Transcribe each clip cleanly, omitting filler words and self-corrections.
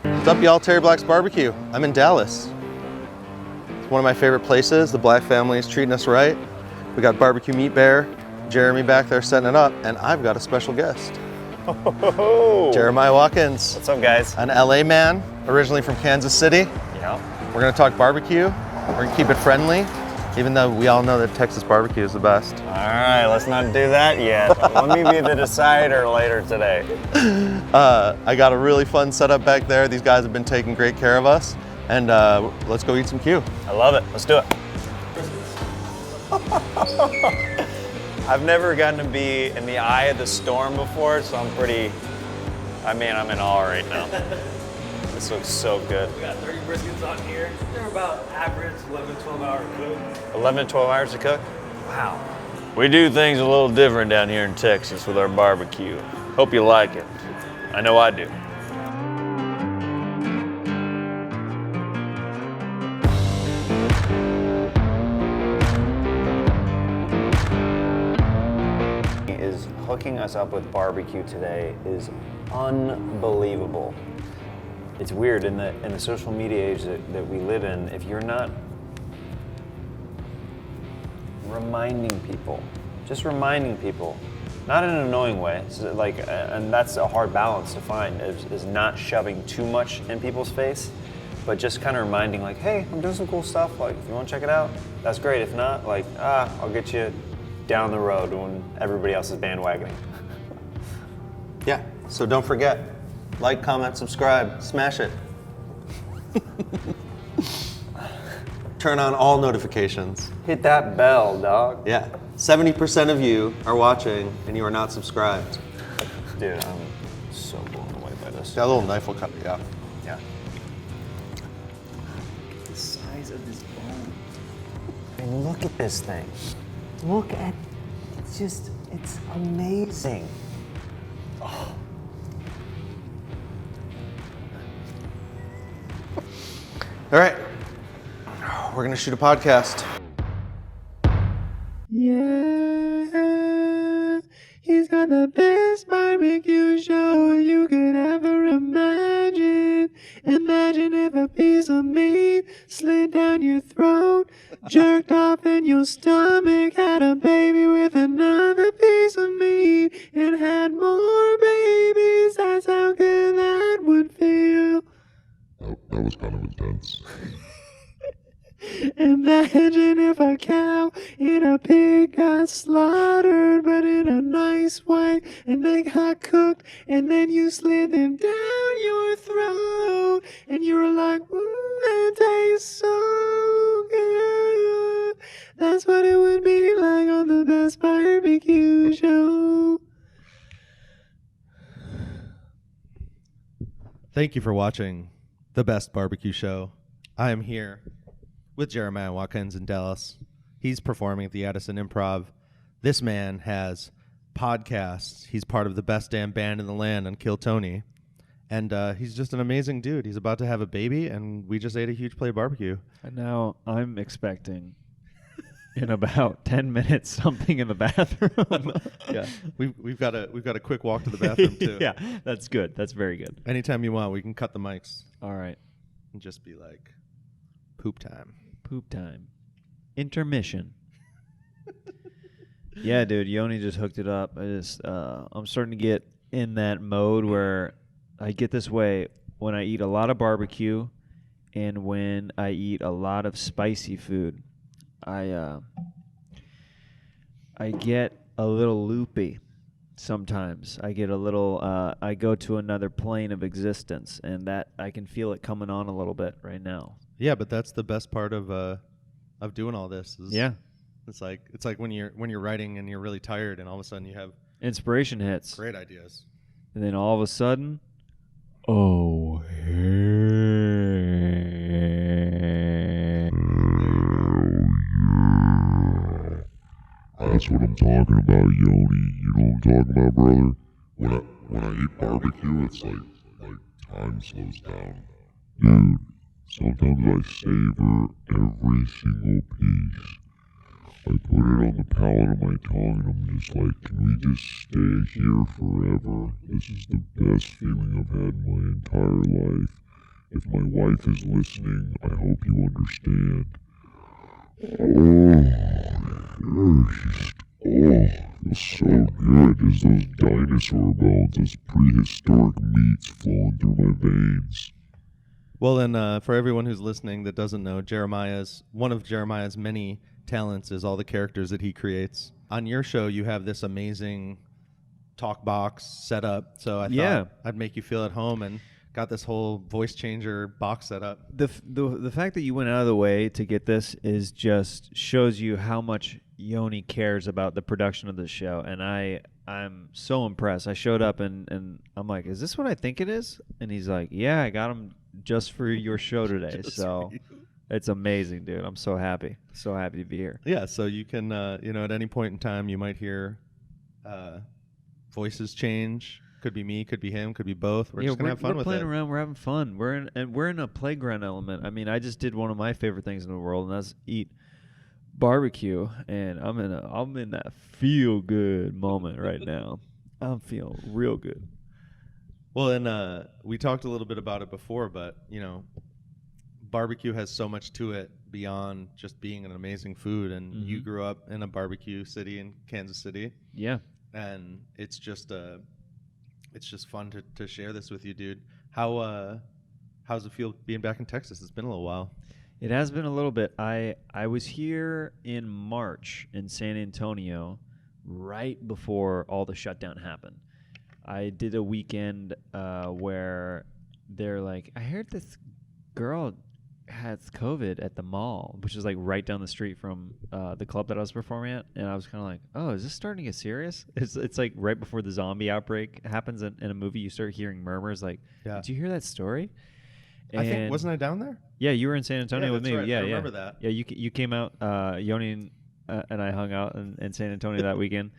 What's up, y'all? Terry Black's Barbecue. I'm in Dallas. It's one of my favorite places. The Black family is treating us right. We got Barbecue Meat Bear, Jeremy back there setting it up, and I've got a special guest. Oh, Jeremiah Watkins. what's up, guys? An LA man, originally from Kansas City. Yeah. We're gonna talk barbecue. We're gonna keep it friendly, even though we all know that Texas barbecue is the best. All right, let's not do that yet. Let me be the decider later today. I got a really fun setup back there. These guys have been taking great care of us, and let's go eat some Q. I love it. Let's do it. I've never gotten to be in the eye of the storm before, so I'm in awe right now. This looks so good. We got 30 briskets on here. They're about average 11 to 12 hour cook. 11 to 12 hours to cook? Wow. We do things a little different down here in Texas with our barbecue. Hope you like it. I know I do. Hooking us up with barbecue today is unbelievable. It's weird in the social media age that we live in, if you're not reminding people, not in an annoying way, so and that's a hard balance to find, is not shoving too much in people's face, but just kind of reminding like, hey, I'm doing some cool stuff, like if you want to check it out, that's great. If not, like, I'll get you down the road when everybody else is bandwagoning. Yeah, so don't forget, like, comment, subscribe, smash it. Turn on all notifications. Hit that bell, dog. Yeah, 70% of you are watching and you are not subscribed. Dude, I'm so blown away by this. That little knife will cut it, yeah. Yeah. The size of this bone. And look at this thing. Look at, it's amazing. Oh. All right, we're gonna shoot a podcast. Yeah, he's got the best barbecue show you could ever imagine. Imagine if a piece of meat slid down your throat, jerked off in your stomach, had a baby with another piece of meat, and had more babies. That's how good that would feel. That was kind of intense. Imagine if a cow and a pig got slaughtered, but in a nice way, and they got cooked, and then you slid them down your throat, and you were like, that tastes so good. That's what it would be like on the best barbecue show. Thank you for watching the best barbecue show. I am here with Jeremiah Watkins in Dallas. He's performing at the Addison Improv. This man has podcasts. He's part of the best damn band in the land on Kill Tony. And he's just an amazing dude. He's about to have a baby, and we just ate a huge plate of barbecue. And now I'm expecting in about 10 minutes something in the bathroom. Yeah, we've got a quick walk to the bathroom too. Yeah, that's good. That's very good. Anytime you want, we can cut the mics All right. and just be like, poop time. Poop time. Intermission. Yeah, dude, Yoni just hooked it up. I'm starting to get in that mode where I get this way when I eat a lot of barbecue and when I eat a lot of spicy food. I get a little loopy sometimes. I get a little I go to another plane of existence, and that I can feel it coming on a little bit right now. Yeah, but that's the best part of doing all this. Yeah. It's like when you're writing and you're really tired, and all of a sudden you have Inspiration hits. great ideas. And then all of a sudden, oh, hey. That's what I'm talking about, Yoni. You know what I'm talking about, brother? When I eat barbecue, it's like time slows down. Dude, sometimes I savor every single piece. I put it on the palate of my tongue and I'm just like, can we just stay here forever? This is the best feeling I've had in my entire life. if my wife is listening, I hope you understand. Feels so good. There's those dinosaur bones, those prehistoric meats flowing through my veins. Well, and for everyone who's listening that doesn't know, one of Jeremiah's many talents is all the characters that he creates. On your show, you have this amazing talk box set up, so I thought I'd make you feel at home and got this whole voice changer box set up. The fact that you went out of the way to get this is just shows you how much Yoni cares about the production of the show, and I'm so impressed. I showed up and I'm like, is this what I think it is? And he's like, yeah, I got them just for your show today. So it's amazing, dude. I'm so happy to be here. Yeah, so you can at any point in time you might hear voices change. Could be me, could be him, could be both. We're just gonna have fun with it. We're playing around. We're having fun. We're in a playground element. I mean, I just did one of my favorite things in the world, and that's eat barbecue. And I'm in that feel good moment right now. I'm feeling real good. Well, and we talked a little bit about it before, but barbecue has so much to it beyond just being an amazing food. And you grew up in a barbecue city in Kansas City. Yeah. And it's just fun to share this with you, dude. How's it feel being back in Texas? It's been a little while. It has been a little bit. I was here in March in San Antonio right before all the shutdown happened. I did a weekend where they're like, I heard this girl has COVID at the mall, which is like right down the street from the club that I was performing at, and I was kind of like, oh, is this starting to get serious? It's like right before the zombie outbreak happens in a movie, you start hearing murmurs like, did you hear that story? And I think, wasn't I down there? Yeah, you were in San Antonio with me. Right. Yeah, I remember that. Yeah, you came out, Yoni and I hung out in San Antonio that weekend,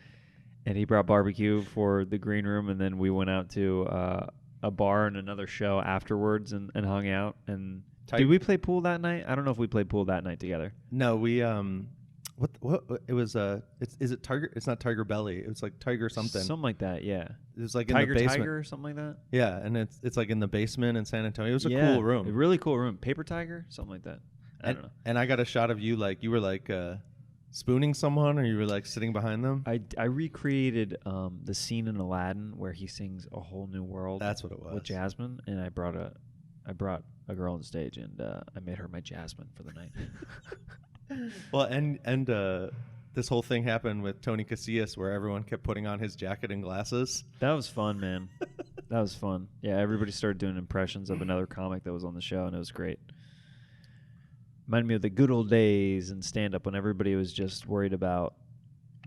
and he brought barbecue for the green room, and then we went out to a bar and another show afterwards and hung out. And did we play pool that night? I don't know if we played pool that night together. No, we what it was is it Tiger? It's not Tiger Belly. It was like Tiger something. Something like that, yeah. It was like Tiger in the basement. Tiger or something like that. Yeah, and it's like in the basement in San Antonio. It was a cool room. A really cool room. Paper Tiger, something like that. I don't know. And I got a shot of you like you were like spooning someone, or you were like sitting behind them. I recreated the scene in Aladdin where he sings A Whole New World. That's what it was. With Jasmine, and I brought a girl on stage, and I made her my Jasmine for the night. Well, and this whole thing happened with Tony Casillas, where everyone kept putting on his jacket and glasses. That was fun, man. That was fun. Yeah, everybody started doing impressions of another comic that was on the show, and it was great. Reminded me of the good old days in stand-up when everybody was just worried about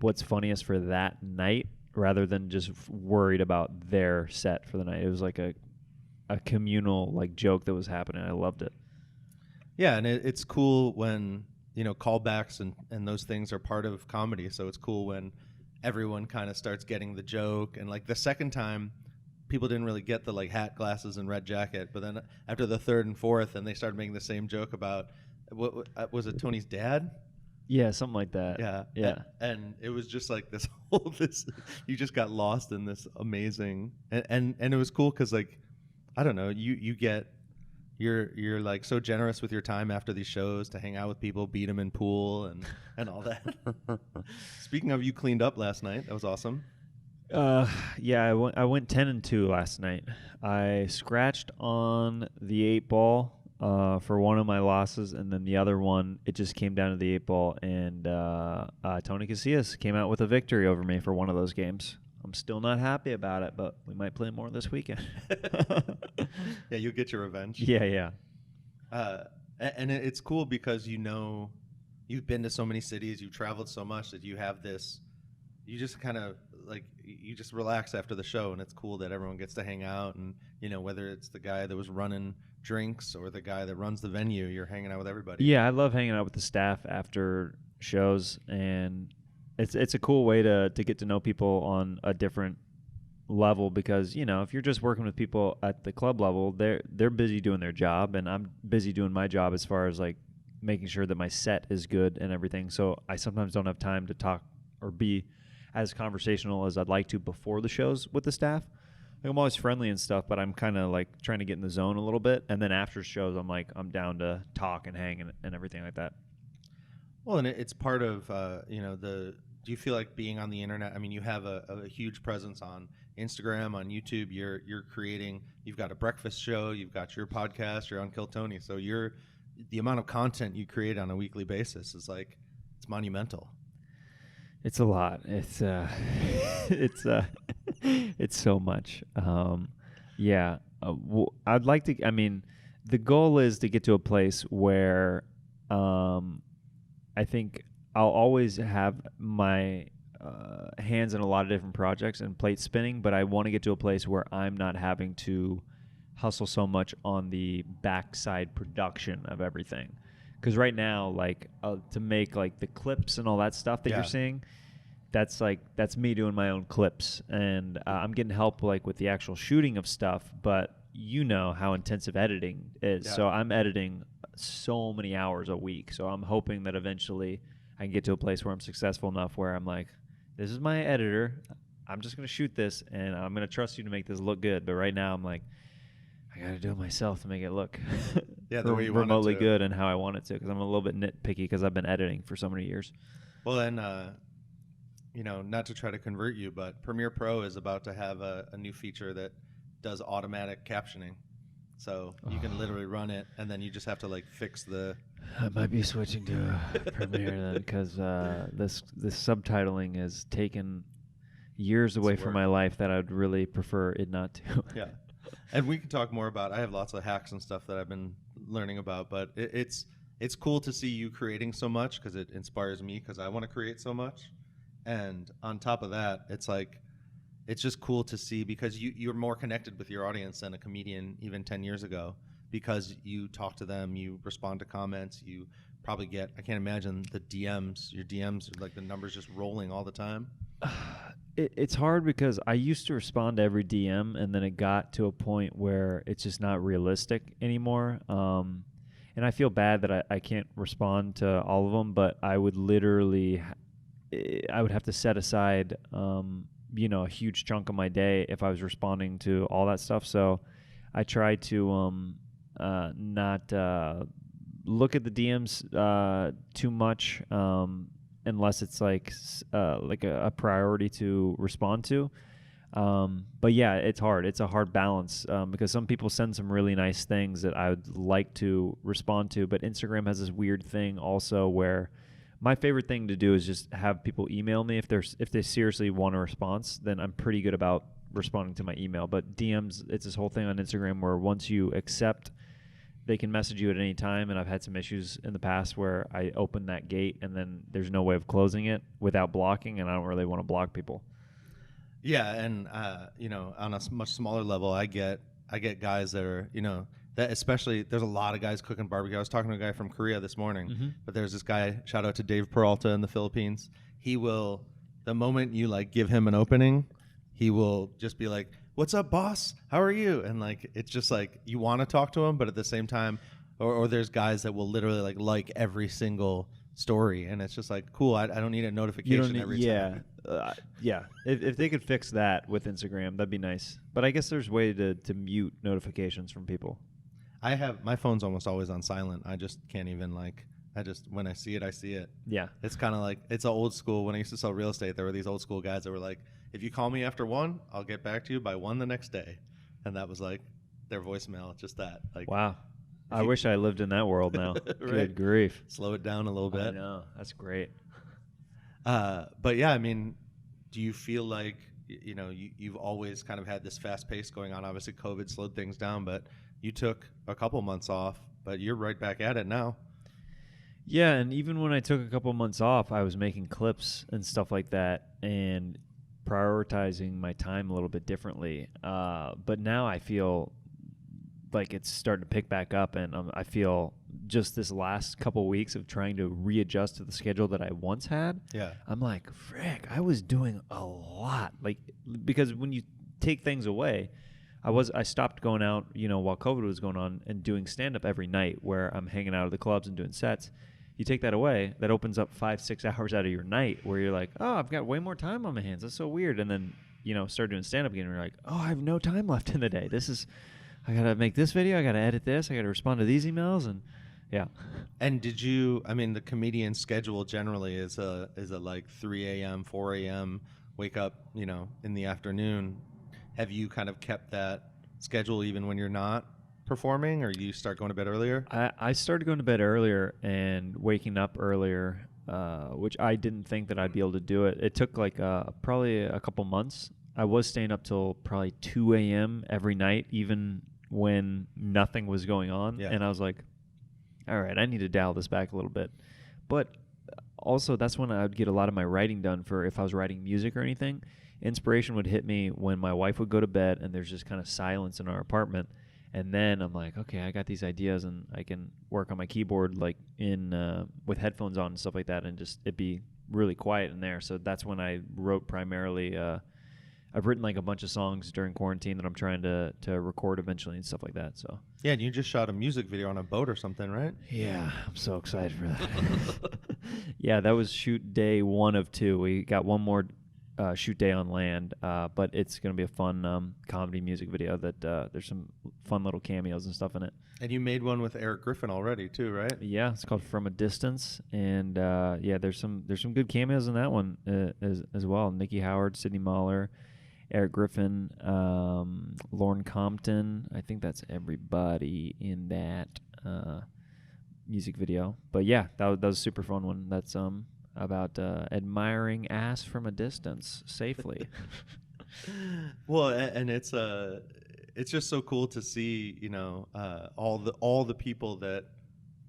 what's funniest for that night rather than just worried about their set for the night. It was like a communal like joke that was happening. I loved it. Yeah, and it's cool when callbacks and those things are part of comedy. So it's cool when everyone kind of starts getting the joke. And like the second time, people didn't really get the like hat, glasses, and red jacket. But then after the third and fourth, and they started making the same joke about what was it, Tony's dad? Yeah, something like that. Yeah. And it was just like this you just got lost in this amazing and it was cool because like I don't know, you're like so generous with your time after these shows to hang out with people, beat them in pool and all that. Speaking of, you cleaned up last night. That was awesome. Yeah, I went 10-2 last night. I scratched on the 8 ball for one of my losses, and then the other one, it just came down to the 8 ball, and Tony Casillas came out with a victory over me for one of those games. I'm still not happy about it, but we might play more this weekend. Yeah, you'll get your revenge. Yeah. And it's cool because you've been to so many cities, you've traveled so much that you have this, you just kind of like, you just relax after the show, and it's cool that everyone gets to hang out, and whether it's the guy that was running drinks or the guy that runs the venue, you're hanging out with everybody. Yeah, I love hanging out with the staff after shows, and it's a cool way to get to know people on a different level because, if you're just working with people at the club level, they're busy doing their job, and I'm busy doing my job as far as like making sure that my set is good and everything. So I sometimes don't have time to talk or be as conversational as I'd like to before the shows with the staff. Like, I'm always friendly and stuff, but I'm kind of like trying to get in the zone a little bit. And then after shows, I'm down to talk and hang and everything like that. Well, and it's part of, do you feel like being on the internet? I mean, you have a huge presence on Instagram, on YouTube. You're creating, you've got a breakfast show, you've got your podcast, you're on Kill Tony. So the amount of content you create on a weekly basis is like, it's monumental. It's a lot. It's it's so much. I'd like to. I mean, the goal is to get to a place where I think I'll always have my hands in a lot of different projects and plate spinning, but I want to get to a place where I'm not having to hustle so much on the backside production of everything. Because right now, like to make like the clips and all that stuff that you're seeing, that's me doing my own clips, and I'm getting help like with the actual shooting of stuff. But you know how intensive editing is, so I'm editing so many hours a week. So I'm hoping that eventually I can get to a place where I'm successful enough where I'm like, this is my editor. I'm just gonna shoot this, and I'm gonna trust you to make this look good. But right now, I'm like, I gotta do it myself to make it look the way you want remotely it to. good and how I want it to, because I'm a little bit nitpicky because I've been editing for so many years. Well, and not to try to convert you, but Premiere Pro is about to have a new feature that does automatic captioning. So you can literally run it, and then you just have to like fix the. I might be switching to Premiere then, because this subtitling has taken years away from my life that I'd really prefer it not to. Yeah. And we can talk more about, I have lots of hacks and stuff that I've been learning about, but it's cool to see you creating so much, because it inspires me, because I want to create so much. And on top of that, it's like, it's just cool to see, because you're more connected with your audience than a comedian even 10 years ago, because you talk to them, you respond to comments, you probably get, I can't imagine the DMs, your DMs, like the numbers just rolling all the time. It's hard because I used to respond to every DM, and then it got to a point where it's just not realistic anymore. And I feel bad that I can't respond to all of them, but I would literally, I would have to set aside, a huge chunk of my day if I was responding to all that stuff. So I try to not look at the DMs too much, unless it's like a priority to respond to. But yeah, it's hard. It's a hard balance, because some people send some really nice things that I would like to respond to, but Instagram has this weird thing also where my favorite thing to do is just have people email me if they seriously want a response. Then I'm pretty good about responding to my email. But DMs, it's this whole thing on Instagram where once you accept, they can message you at any time, and I've had some issues in the past where I open that gate and then there's no way of closing it without blocking, and I don't really want to block people. Yeah, and on a much smaller level, I get guys that are, that especially, there's a lot of guys cooking barbecue. I was talking to a guy from Korea this morning, but there's this guy, shout out to Dave Peralta in the Philippines. He will, the moment you like give him an opening, he will just be like, "What's up, boss? How are you?" And like, it's just like, you want to talk to him, but at the same time, or there's guys that will literally like every single story, and it's just like, cool. I don't need a notification every time. Yeah. If they could fix that with Instagram, that'd be nice. But I guess there's a way to mute notifications from people. I have, my phone's almost always on silent. I just can't even when I see it, I see it. Yeah. It's kind of like, it's an old school. When I used to sell real estate, there were these old school guys that were like, if you call me after 1, I'll get back to you by 1 the next day. And that was like their voicemail, just that. Like, wow. I wish I lived in that world now. Right? Good grief. Slow it down a little bit. I know. That's great. But yeah, I mean, do you feel like, you've always kind of had this fast pace going on? Obviously, COVID slowed things down, but you took a couple months off, but you're right back at it now. Yeah, and even when I took a couple months off, I was making clips and stuff like that and prioritizing my time a little bit differently. But now I feel like it's starting to pick back up, and I feel just this last couple weeks of trying to readjust to the schedule that I once had. Yeah, I'm like, frick, I was doing a lot. Like, because when you take things away, I stopped going out, while COVID was going on, and doing stand-up every night where I'm hanging out at the clubs and doing sets. You take that away, that opens up 5-6 hours out of your night where you're like, oh, I've got way more time on my hands. That's so weird. And then started doing stand-up again, we're like, oh, I have no time left in the day. I got to make this video. I got to edit this. I got to respond to these emails. And yeah. And the comedian schedule generally is a like 3 a.m., 4 a.m., wake up, in the afternoon. Have you kind of kept that schedule even when you're not performing, or you start going to bed earlier? I started going to bed earlier and waking up earlier, which I didn't think that I'd be able to do it. It took like probably a couple months. I was staying up till probably 2 a.m. every night, even when nothing was going on. Yeah. And I was like, all right, I need to dial this back a little bit. But also, that's when I would get a lot of my writing done for if I was writing music or anything. Inspiration would hit me when my wife would go to bed and there's just kind of silence in our apartment. And then I'm like, okay, I got these ideas and I can work on my keyboard like with headphones on and stuff like that, and just it'd be really quiet in there. So that's when I wrote primarily. I've written like a bunch of songs during quarantine that I'm trying to record eventually and stuff like that. So yeah, and you just shot a music video on a boat or something, right? yeah, I'm so excited for that. Yeah, that was shoot day 1 of 2. We got one more shoot day on land, but it's going to be a fun comedy music video that there's some fun little cameos and stuff in it. And you made one with Eric Griffin already too, right? Yeah, it's called From a Distance, and yeah, there's some good cameos in that one as well. Nikki Howard, Sidney Mahler, Eric Griffin, Lauren Compton. I think that's everybody in that music video. But yeah, that was a super fun one. That's about admiring ass from a distance safely. Well, and it's just so cool to see, all the people that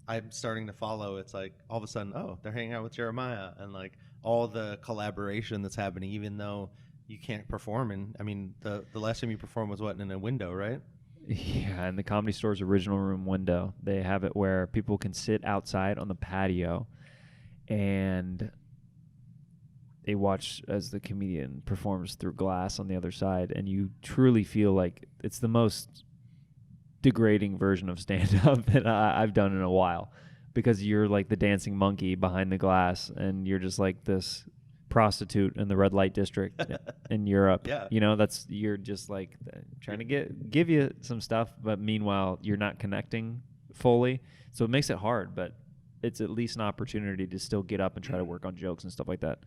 I'm starting to follow. It's like all of a sudden, oh, they're hanging out with Jeremiah, and like all the collaboration that's happening, even though you can't perform. And I mean, the last time you performed was what, in a window, right? Yeah, in the Comedy Store's original room window. They have it where people can sit outside on the patio and they watch as the comedian performs through glass on the other side, and you truly feel like it's the most degrading version of stand-up that I've done in a while, because you're like the dancing monkey behind the glass, and you're just like this prostitute in the red light district in Europe. Yeah. You're just like trying to give you some stuff, but meanwhile you're not connecting fully. So it makes it hard, but it's at least an opportunity to still get up and try to work on jokes and stuff like that.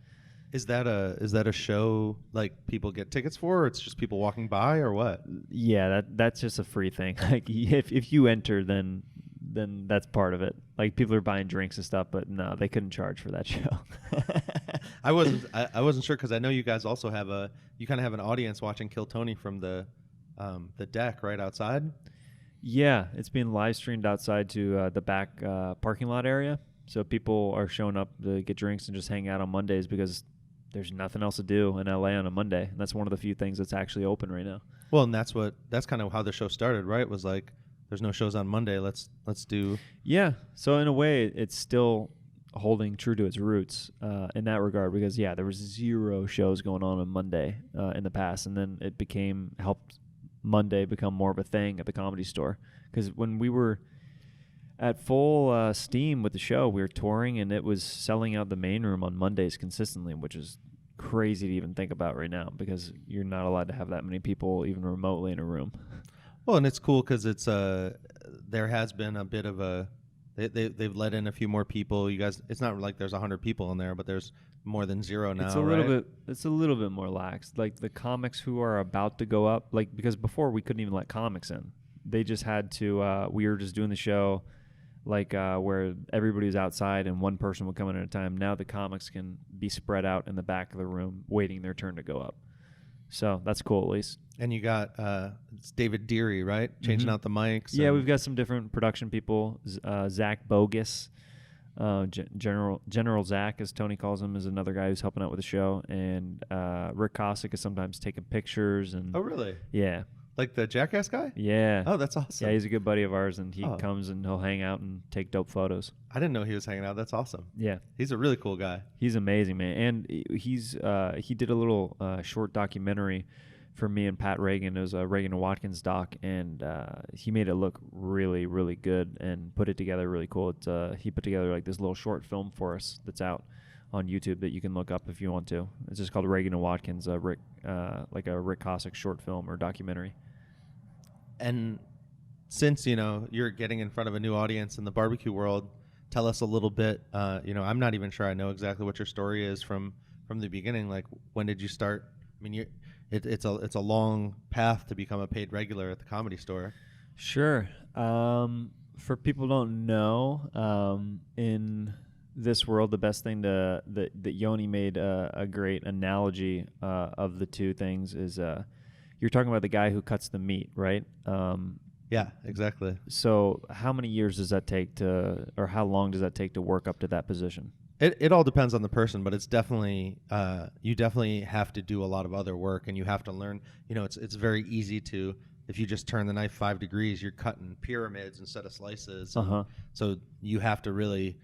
Is that a show like people get tickets for, or it's just people walking by, or what? Yeah, that's just a free thing. Like if you enter, then that's part of it. Like people are buying drinks and stuff, but no, they couldn't charge for that show. I wasn't sure, because I know you guys also have you kind of have an audience watching Kill Tony from the deck right outside. Yeah, it's being live streamed outside to the back parking lot area. So people are showing up to get drinks and just hang out on Mondays, because there's nothing else to do in LA on a Monday. And that's one of the few things that's actually open right now. Well, and that's kind of how the show started, right? It was like, there's no shows on Monday. Let's do. Yeah. So in a way, it's still holding true to its roots in that regard, because yeah, there was 0 shows going on Monday in the past, and then it helped Monday become more of a thing at the Comedy Store. Because when we were at full steam with the show, we were touring, and it was selling out the main room on Mondays consistently, which is crazy to even think about right now, because you're not allowed to have that many people even remotely in a room. Well, and it's cool because it's there has been a bit of they've let in a few more people. You guys, it's not like there's 100 people in there, but there's more than 0 now. It's a little bit more lax. Like the comics who are about to go up, like, because before we couldn't even let comics in. They just had to. We were just doing the show, like where everybody was outside and one person would come in at a time. Now the comics can be spread out in the back of the room, waiting their turn to go up. So that's cool, at least. And you got it's David Deary, right? Changing out the mics. Yeah, we've got some different production people. Zach Bogus, General Zach, as Tony calls him, is another guy who's helping out with the show. And Rick Kosick is sometimes taking pictures. And oh, really? Yeah. Like the Jackass guy? Yeah. Oh, that's awesome. Yeah, he's a good buddy of ours, and he comes and he'll hang out and take dope photos. I didn't know he was hanging out. That's awesome. Yeah. He's a really cool guy. He's amazing, man. And he did a little short documentary for me and Pat Reagan. It was a Reagan and Watkins doc, and he made it look really, really good and put it together really cool. He put together like this little short film for us that's out on YouTube that you can look up if you want to. It's just called Reagan and Watkins, like a Rick Cossack short film or documentary. And since, you're getting in front of a new audience in the barbecue world, tell us a little bit. I'm not even sure I know exactly what your story is from the beginning. Like, when did you start? I mean, it's a long path to become a paid regular at the Comedy Store. Sure. For people who don't know, in this world, the best thing that Yoni made a great analogy of the two things is you're talking about the guy who cuts the meat, right? Yeah, exactly. So how many years does that take or how long does that take to work up to that position? It all depends on the person, but it's definitely you definitely have to do a lot of other work, and you have to learn. It's very easy to, if you just turn the knife 5 degrees, you're cutting pyramids instead of slices. So you have to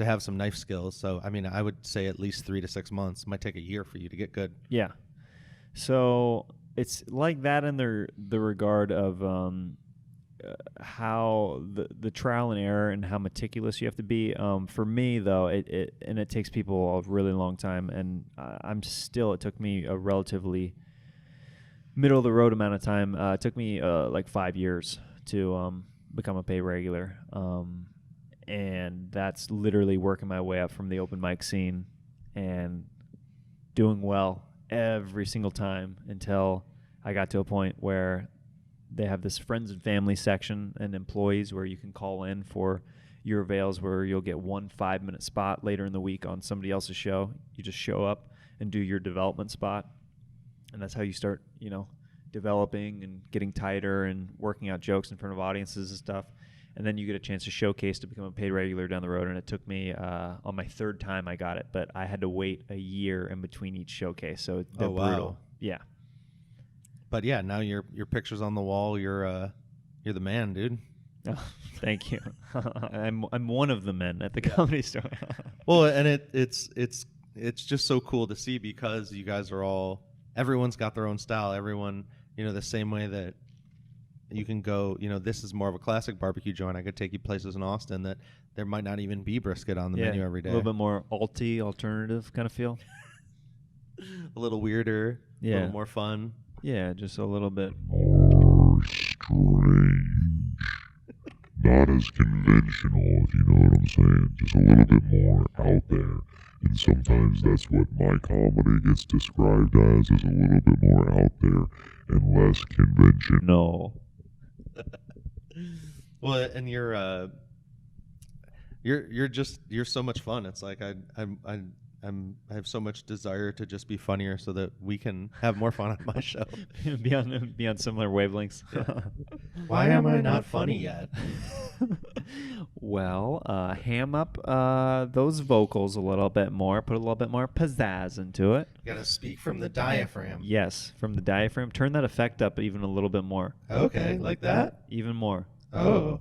have some knife skills. So I mean, I would say at least 3 to 6 months. It might take a year for you to get good. Yeah. So it's like that in the regard of how the trial and error and how meticulous you have to be. For me, though, it takes people a really long time, and it took me a relatively middle of the road amount of time. It took me like 5 years to become a paid regular, and that's literally working my way up from the open mic scene and doing well every single time until I got to a point where they have this friends and family section and employees where you can call in for your avails, where you'll get 1 5-minute spot later in the week on somebody else's show. You just show up and do your development spot, and that's how you start, developing and getting tighter and working out jokes in front of audiences and stuff. And then you get a chance to showcase to become a paid regular down the road. And it took me, on my 3rd time I got it, but I had to wait a year in between each showcase. So they're brutal. Yeah. But yeah, now your picture's on the wall. You're the man, dude. Oh, thank you. I'm one of the men at the Comedy Store. Well, and it's just so cool to see, because you guys are everyone's got their own style. Everyone, the same way that you can go, this is more of a classic barbecue joint. I could take you places in Austin that there might not even be brisket on the menu every day. A little bit more alternative kind of feel. A little weirder. A little more fun. Yeah, just a little bit more strange. Not as conventional, if you know what I'm saying. Just a little bit more out there. And sometimes that's what my comedy gets described as a little bit more out there and less conventional. Well, and you're so much fun. It's like I have so much desire to just be funnier so that we can have more fun on my show. be on similar wavelengths. Yeah. Why am I not funny yet? Well, ham up those vocals a little bit more. Put a little bit more pizzazz into it. You gotta speak from the diaphragm. Yes, from the diaphragm. Turn that effect up even a little bit more. Okay, like that? Even more. Oh.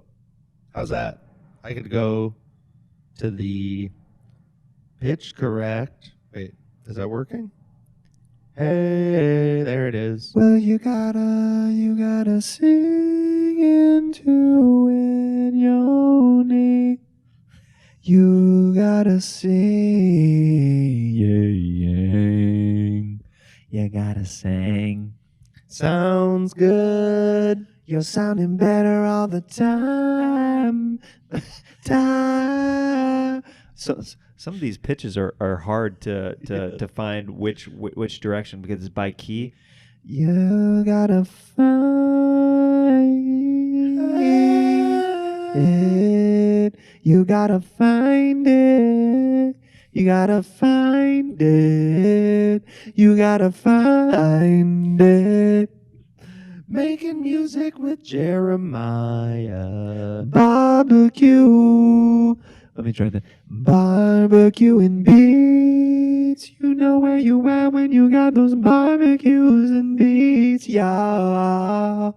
How's that? I could go to the pitch correct. Wait, is that working? Hey, there it is. Well, you gotta sing into it, Yoni. You gotta sing. You gotta sing. Sounds good. You're sounding better all the time. So some of these pitches are hard to find which direction, because it's by key. You gotta find it. You gotta find it. You gotta find it. You gotta find it. Making music with Jeremiah. Barbecue. Let me try that. Barbecue and beats. You know where you at when you got those barbecues and beats. Yeah.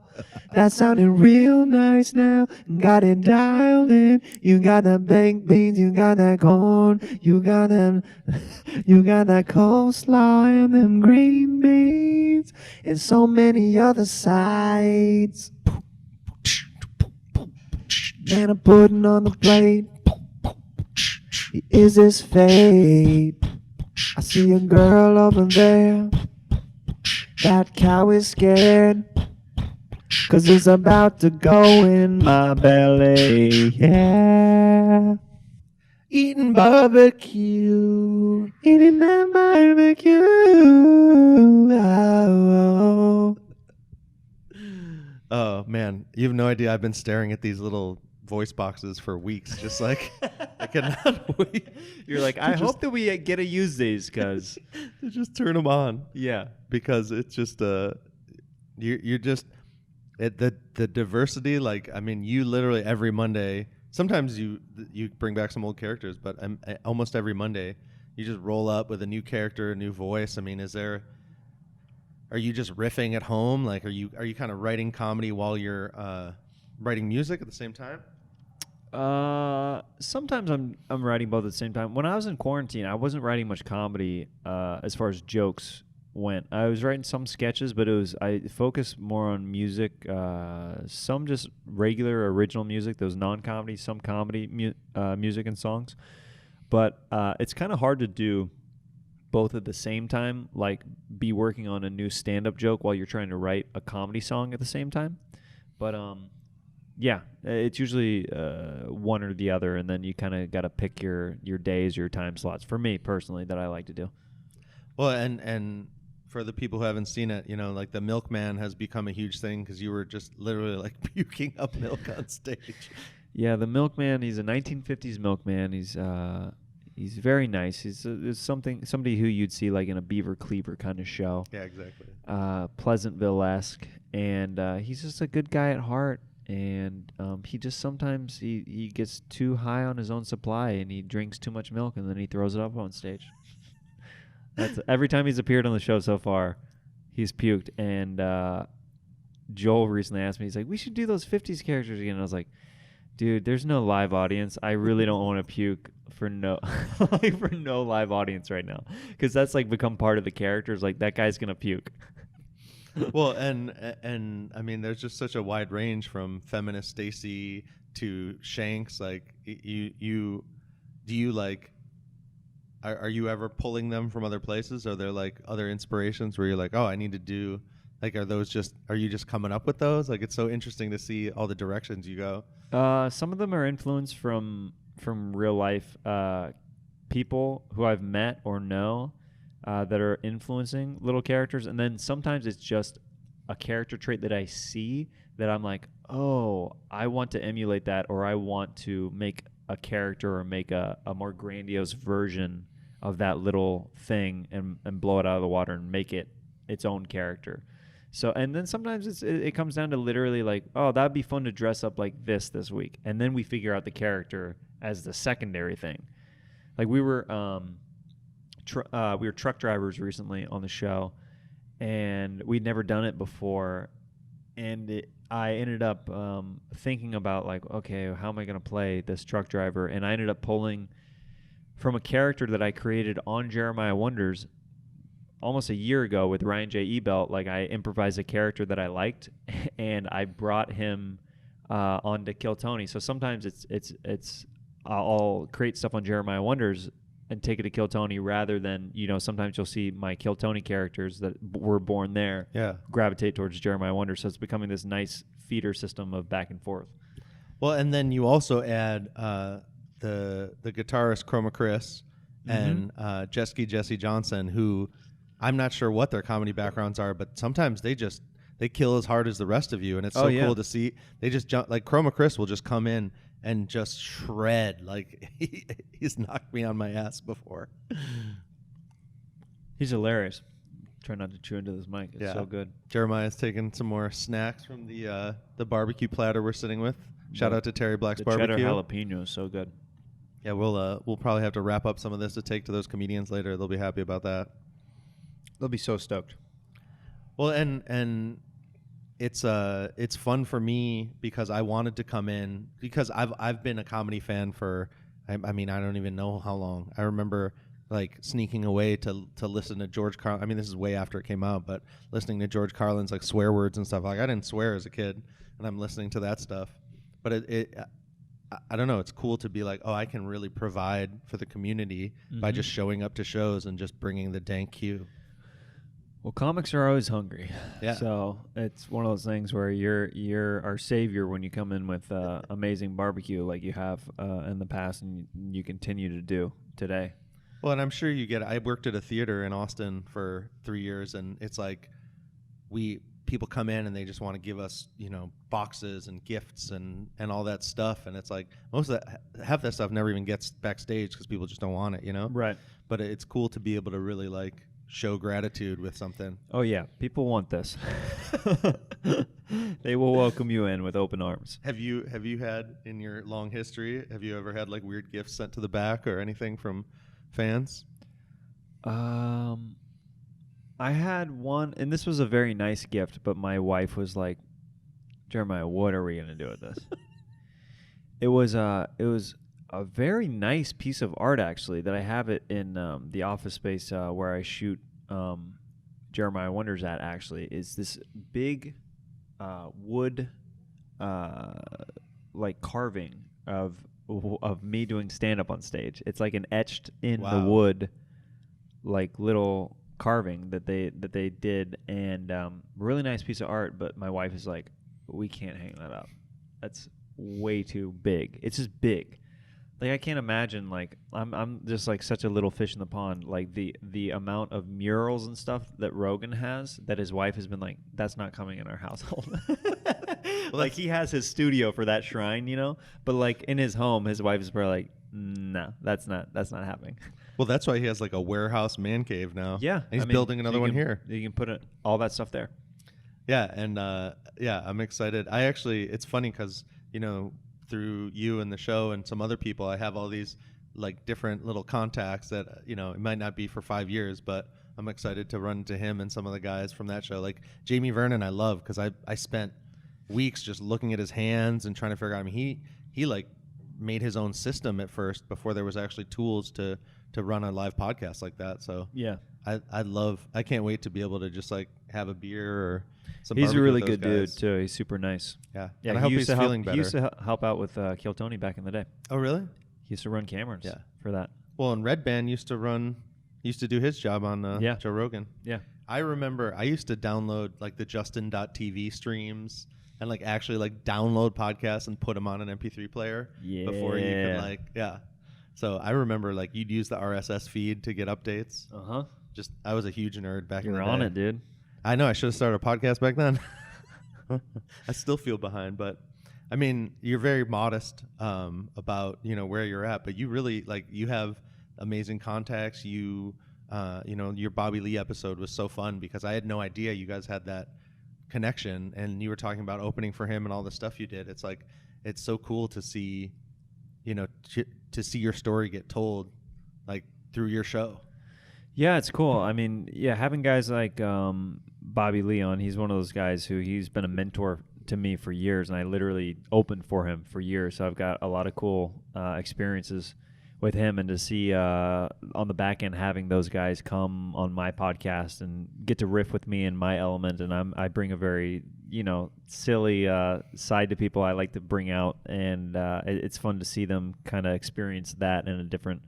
That sounded real nice now. Got it dialed in. You got the baked beans. You got that corn. You got that coleslaw and them green beans. And so many other sides. And I'm putting on the plate. Is this fate? I see a girl over there. That cow is scared, 'cause it's about to go in my belly. Yeah. Eating barbecue. Eating that barbecue. Oh. Oh man, you have no idea. I've been staring at these little voice boxes for weeks, just like I cannot wait. You're like, I hope that we get to use these, because to just turn them on. yeah, Because it's just you're just the diversity. Like, I mean, you literally every Monday. Sometimes you bring back some old characters, but almost every Monday you just roll up with a new character, a new voice. I mean, are you just riffing at home? Like, are you kind of writing comedy while you're writing music at the same time? Sometimes I'm writing both at the same time. When I was in quarantine, I wasn't writing much comedy as far as jokes went. I was writing some sketches, but I focused more on music. Some just regular original music, those non-comedy, some comedy music and songs. But it's kind of hard to do both at the same time, like be working on a new stand-up joke while you're trying to write a comedy song at the same time. But yeah, it's usually one or the other, and then you kind of got to pick your days, your time slots. For me personally, that I like to do. Well, and for the people who haven't seen it, you know, like the Milkman has become a huge thing because you were just literally like puking up milk on stage. Yeah, the Milkman. He's a 1950s Milkman. He's very nice. He's somebody who you'd see like in a Beaver Cleaver kind of show. Yeah, exactly. Pleasantville-esque, and he's just a good guy at heart. And he just sometimes he gets too high on his own supply, and he drinks too much milk, and then he throws it up on stage. That's every time he's appeared on the show so far, he's puked. And Joel recently asked me, he's like, "We should do those 50s characters again." And I was like, "Dude, there's no live audience. I really don't want to puke for no live audience right now, because that's like become part of the characters. Like, that guy's gonna puke." Well, and I mean, there's just such a wide range from feminist Stacy to Shanks. Like, do you like? Are you ever pulling them from other places? Are there like other inspirations where you're like, oh, I need to do? Like, are you just coming up with those? Like, it's so interesting to see all the directions you go. Some of them are influenced from real life people who I've met or know that are influencing little characters, and then sometimes it's just a character trait that I see that I'm like, oh, I want to emulate that, or I want to make a character or make a more grandiose version of that little thing and blow it out of the water and make it its own character. So, and then sometimes it comes down to literally like, oh, that'd be fun to dress up like this week, and then we figure out the character as the secondary thing. Like, we were truck drivers recently on the show, and we'd never done it before, and I ended up thinking about like, okay, how am I going to play this truck driver? And I ended up pulling from a character that I created on Jeremiah Wonders almost a year ago with Ryan J. Ebelt. Like, I improvised a character that I liked, and I brought him on to Kill Tony. So sometimes it's I'll create stuff on Jeremiah Wonders and take it to Kill Tony, rather than, you know, sometimes you'll see my Kill Tony characters that were born there gravitate towards Jeremiah Wonders. So it's becoming this nice feeder system of back and forth. Well, and then you also add the guitarist Chroma Chris and Jesse Johnson, who I'm not sure what their comedy backgrounds are, but sometimes they kill as hard as the rest of you, and it's so cool to see. They just jump, like Chroma Chris will just come in and just shred. Like, he's knocked me on my ass before. He's hilarious. Try not to chew into this mic. It's so good. Jeremiah's taking some more snacks from the BBQ Platter we're sitting with. Shout out to Terry Black's Barbecue. The cheddar jalapeno is so good. Yeah, we'll probably have to wrap up some of this to take to those comedians later. They'll be happy about that. They'll be so stoked. Well, and it's fun for me because I wanted to come in because I've been a comedy fan for I mean, I don't even know how long. I remember like sneaking away to listen to George Carlin. I mean, this is way after it came out, but listening to George Carlin's like swear words and stuff. Like, I didn't swear as a kid, and I'm listening to that stuff. But I don't know. It's cool to be like, oh, I can really provide for the community by just showing up to shows and just bringing the dank cue. Well, comics are always hungry. Yeah. So it's one of those things where you're our savior when you come in with amazing barbecue like you have in the past and you continue to do today. Well, and I'm sure you get. I worked at a theater in Austin for 3 years, and it's like people come in and they just want to give us, boxes and gifts and all that stuff, and it's like half that stuff never even gets backstage because people just don't want it, Right. But it's cool to be able to really like show gratitude with something. Oh yeah, people want this. They will welcome you in with open arms. Have you had in your long history? Have you ever had like weird gifts sent to the back or anything from fans? I had one, and this was a very nice gift, but my wife was like, "Jeremiah, what are we gonna do with this?" It was a very nice piece of art, actually, that I have it in the office space where I shoot Jeremiah Wonders at. Actually, is this big wood like carving of me doing stand up on stage. It's like an etched in the wood like little carving that they did, and really nice piece of art, but my wife is like, we can't hang that up. That's way too big. It's just big. Like I can't imagine, like I'm just like such a little fish in the pond, like the amount of murals and stuff that Rogan has that his wife has been like, that's not coming in our household. Like he has his studio for that shrine, but like in his home his wife is probably like, no, that's not happening. Well, that's why he has like a warehouse man cave now. Yeah. And he's building another one here. You can put all that stuff there. Yeah, and I'm excited. It's funny because, through you and the show and some other people, I have all these like different little contacts that, it might not be for 5 years, but I'm excited to run into him and some of the guys from that show. Like Jamie Vernon, I love because I spent weeks just looking at his hands and trying to figure out. I mean, he like made his own system at first before there was actually tools to run a live podcast like that. So yeah, I can't wait to be able to just like have a beer or some. He's a really good dude too. He's super nice. Yeah. Yeah. And I hope he's feeling better. He used to help out with Kill Tony back in the day. Oh, really? He used to run cameras. For that. Well, and Red Band used to do his job on Joe Rogan. Yeah. I remember I used to download like the Justin.tv streams and like actually like download podcasts and put them on an MP3 player before you could So I remember like you'd use the RSS feed to get updates. Just I was a huge nerd back in the day. You're on it, dude. I know I should have started a podcast back then. I still feel behind, but I mean, you're very modest about where you're at, but you really like you have amazing contacts. Your Bobby Lee episode was so fun because I had no idea you guys had that connection, and you were talking about opening for him and all the stuff you did. It's like it's so cool to see, to see your story get told like through your show. Yeah, it's cool. I mean, having guys like Bobby Lee on, he's one of those guys who he's been a mentor to me for years, and I literally opened for him for years. So I've got a lot of cool experiences with him, and to see on the back end having those guys come on my podcast and get to riff with me in my element, and I bring a very silly side to people I like to bring out, and it's fun to see them kind of experience that in a different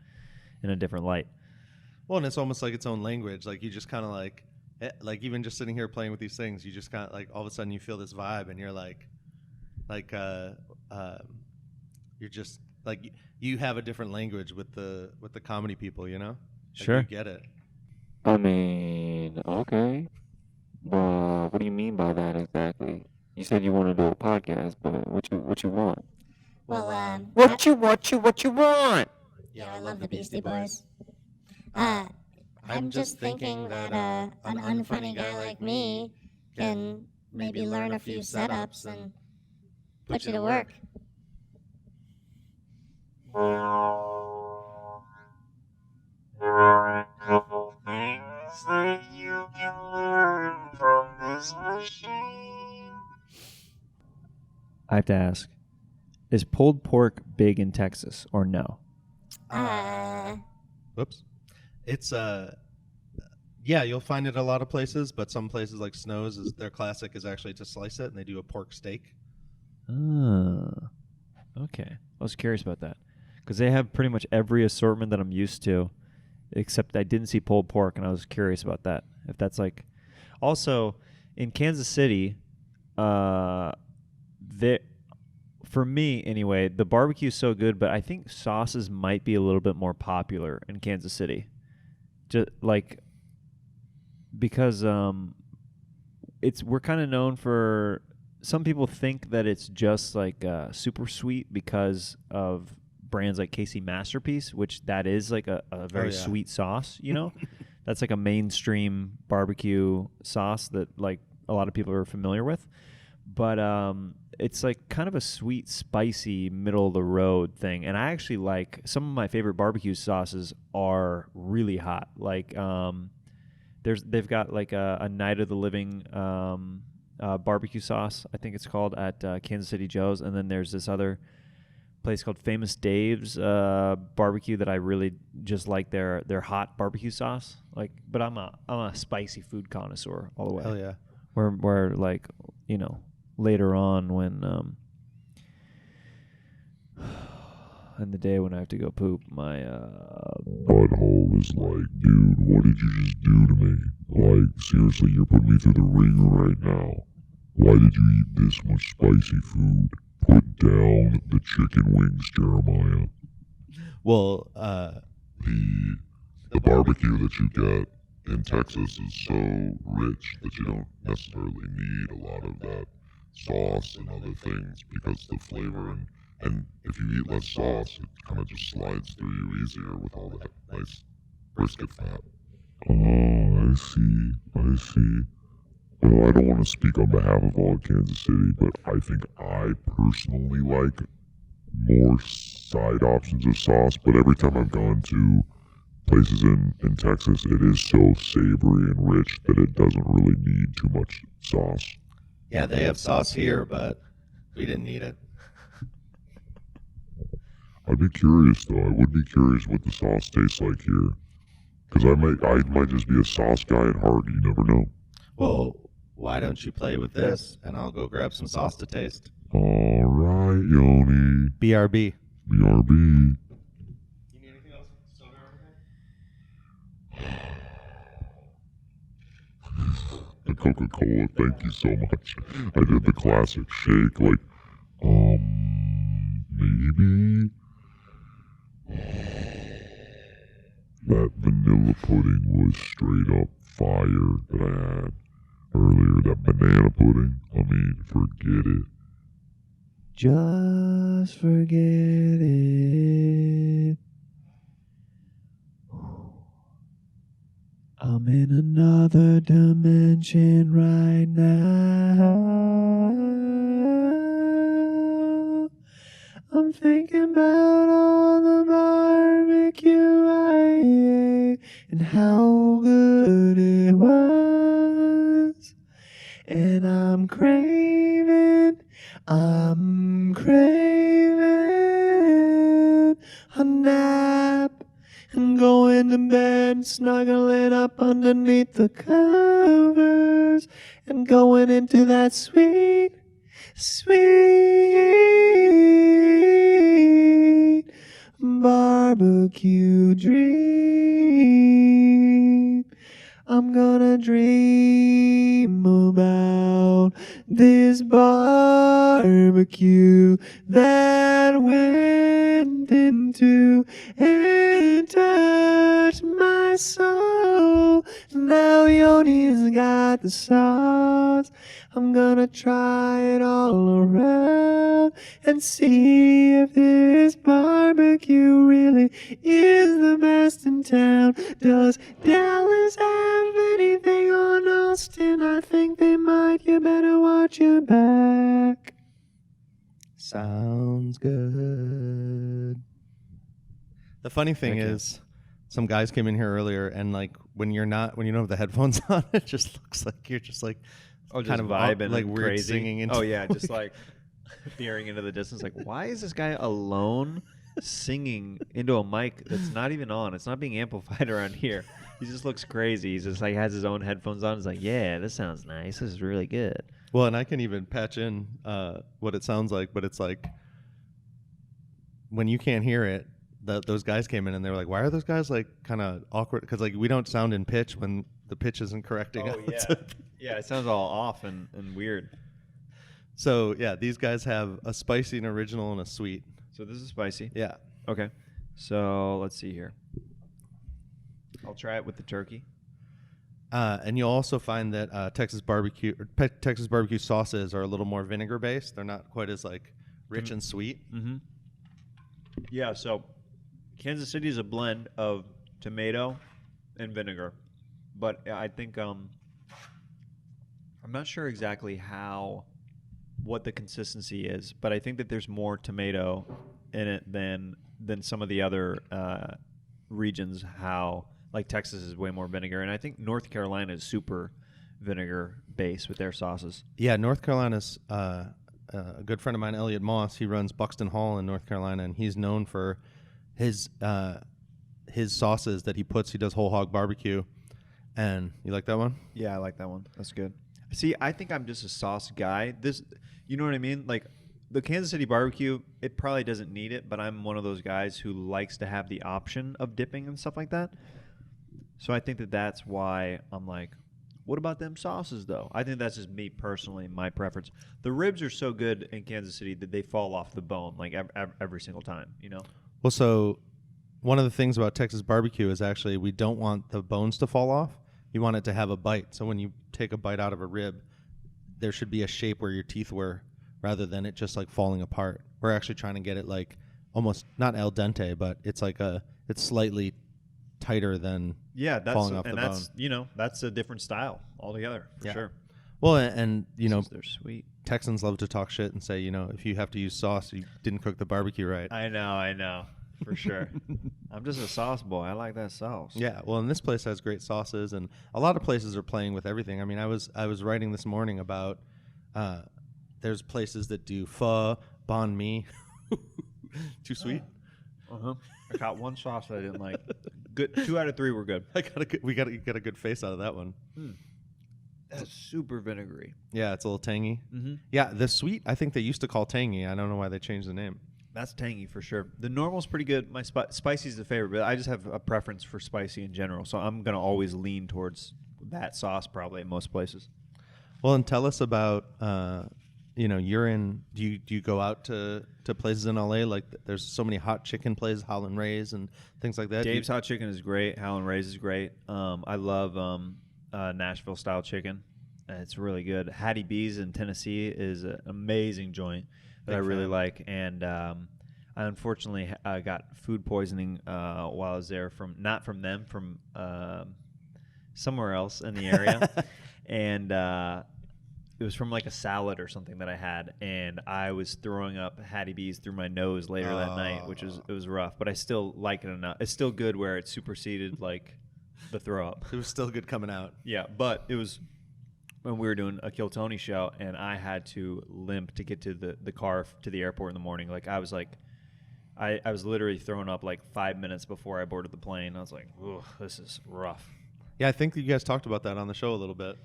light. Well, and it's almost like its own language. Like you just kind of like even just sitting here playing with these things, you just kind of like all of a sudden you feel this vibe, and you're you're just like you have a different language with the comedy people, Like Sure. you get it. I mean, okay. But what do you mean by that exactly? You said you want to do a podcast, but what you want? Well, What you want? yeah, I love the Beastie Boys. I'm just thinking that an unfunny guy like me can maybe learn a few setups and put you to work. There are a couple things that you can learn from this machine. I have to ask, is pulled pork big in Texas or no? Whoops. It's you'll find it a lot of places, but some places like Snow's their classic is actually to slice it, and they do a pork steak. Okay. I was curious about that because they have pretty much every assortment that I'm used to, except I didn't see pulled pork, and I was curious about that. If that's like, also in Kansas City, there, for me anyway, the barbecue is so good, but I think sauces might be a little bit more popular in Kansas City, just like because we're kind of known for. Some people think that it's just like super sweet because of brands like Casey Masterpiece, which that is like a very sweet sauce, you know? That's like a mainstream barbecue sauce that like a lot of people are familiar with. But it's like kind of a sweet, spicy, middle of the road thing. And I actually like some of my favorite barbecue sauces are really hot. Like they've got like a Night of the Living barbecue sauce, I think it's called, at Kansas City Joe's, and then there's this other place called Famous Dave's barbecue that I really just like their hot barbecue sauce. Like, but I'm a spicy food connoisseur all the way. Hell yeah. Where like, you know, later on when in the day when I have to go poop, my butthole is like, dude, what did you just do to me? Like, seriously, you're putting me through the ringer right now. Why did you eat this much spicy food? Put down the chicken wings, Jeremiah. Well, the barbecue that you get in Texas is so rich that you don't necessarily need a lot of that sauce and other things because the flavor and if you eat less sauce, it kind of just slides through you easier with all that nice brisket fat. Oh, I see. Well, I don't want to speak on behalf of all of Kansas City, but I think I personally like more side options of sauce, but every time I've gone to places in Texas, it is so savory and rich that it doesn't really need too much sauce. yeah, they have sauce here, but we didn't need it. I'd be curious, though. I would be curious what the sauce tastes like here. Because I might just be a sauce guy at heart. You never know. Well, why don't you play with this, and I'll go grab some sauce to taste. All right, Yoni. BRB. BRB. You need anything else? Soda or anything? The Coca-Cola, thank you so much. I did the classic shake, like, maybe. That vanilla pudding was straight up fire that I had earlier. That banana pudding, I mean, forget it. Just forget it. I'm in another dimension right now. I'm thinking about all the barbecue I ate and how good it was. And I'm craving a nap and going to bed, snuggling up underneath the covers and going into that sweet barbecue dream. I'm gonna dream about this barbecue that went into and touched my soul. Now Yoni's got the sauce. I'm gonna try it all around and see if this barbecue really is the best in town. Does Dallas have anything on Austin? I think they might. You better watch your back. Sounds good. The funny thing is, some guys came in here earlier, and like when you don't have the headphones on, it just looks like you're just like kind of vibing, like and weird crazy. singing. Into Just like peering into the distance. Like, why is this guy alone singing into a mic that's not even on? It's not being amplified around here. He just looks crazy. He's just like has his own headphones on. He's like, yeah, this sounds nice. This is really good. Well, and I can even patch in what it sounds like, but it's like when you can't hear it, those guys came in and they were like, "Why are those guys like kind of awkward?" Because like we don't sound in pitch when the pitch isn't correcting. Oh yeah, yeah. It sounds all off and weird. So yeah, these guys have a spicy, an original, and a sweet. So this is spicy. Yeah. Okay. So let's see here. I'll try it with the turkey. And you'll also find that Texas barbecue sauces are a little more vinegar based. They're not quite as like rich and sweet. Mm-hmm. Yeah. So Kansas City is a blend of tomato and vinegar, but I think I'm not sure exactly what the consistency is, but I think that there's more tomato in it than some of the other regions. How like Texas is way more vinegar, and I think North Carolina is super vinegar based with their sauces. Yeah, North Carolina's a good friend of mine, Elliot Moss. He runs Buxton Hall in North Carolina, and he's known for his sauces that he puts. He does whole hog barbecue, and you like that one? Yeah, I like that one. That's good. See, I think I'm just a sauce guy. You know what I mean? Like the Kansas City barbecue, it probably doesn't need it, but I'm one of those guys who likes to have the option of dipping and stuff like that. So I think that's why I'm like, what about them sauces, though? I think that's just me personally, my preference. The ribs are so good in Kansas City that they fall off the bone like every single time, you know? Well, so one of the things about Texas barbecue is actually we don't want the bones to fall off. You want it to have a bite. So when you take a bite out of a rib, there should be a shape where your teeth were rather than it just like falling apart. We're actually trying to get it like almost not al dente, but it's like it's slightly tighter than falling off the bone. You know, that's a different style altogether for sure. Well, and you know, they're sweet. Texans love to talk shit and say, you know, if you have to use sauce, you didn't cook the barbecue right. I know, for sure. I'm just a sauce boy. I like that sauce. Yeah, well, and this place has great sauces, and a lot of places are playing with everything. I mean, I was writing this morning about there's places that do pho, banh mi. Too sweet. I got one sauce that I didn't like. Good. 2 out of 3 were good. We got to get a good face out of that one. That's super vinegary. Yeah, it's a little tangy. Mm-hmm. Yeah, the sweet I think they used to call tangy. I don't know why they changed the name. That's tangy for sure. The normal's pretty good. My spicy is the favorite, but I just have a preference for spicy in general. So I'm gonna always lean towards that sauce probably in most places. Well, and tell us about you're in. Do you go out to places in LA? Like there's so many hot chicken places, Howlin' Ray's and things like that. Dave's Hot Chicken is great. Howlin' Ray's is great. I love Nashville style chicken. It's really good. Hattie B's in Tennessee is an amazing joint that I really like. And I unfortunately got food poisoning while I was there not from them, from somewhere else in the area. And it was from like a salad or something that I had, and I was throwing up Hattie B's through my nose later that night, it was rough. But I still like it enough. It's still good where it superseded like the throw up. It was still good coming out. Yeah, but it was when we were doing a Kill Tony show, and I had to limp to get to the car to the airport in the morning. Like I was literally throwing up like 5 minutes before I boarded the plane. I was like, "Ugh, this is rough." Yeah, I think you guys talked about that on the show a little bit.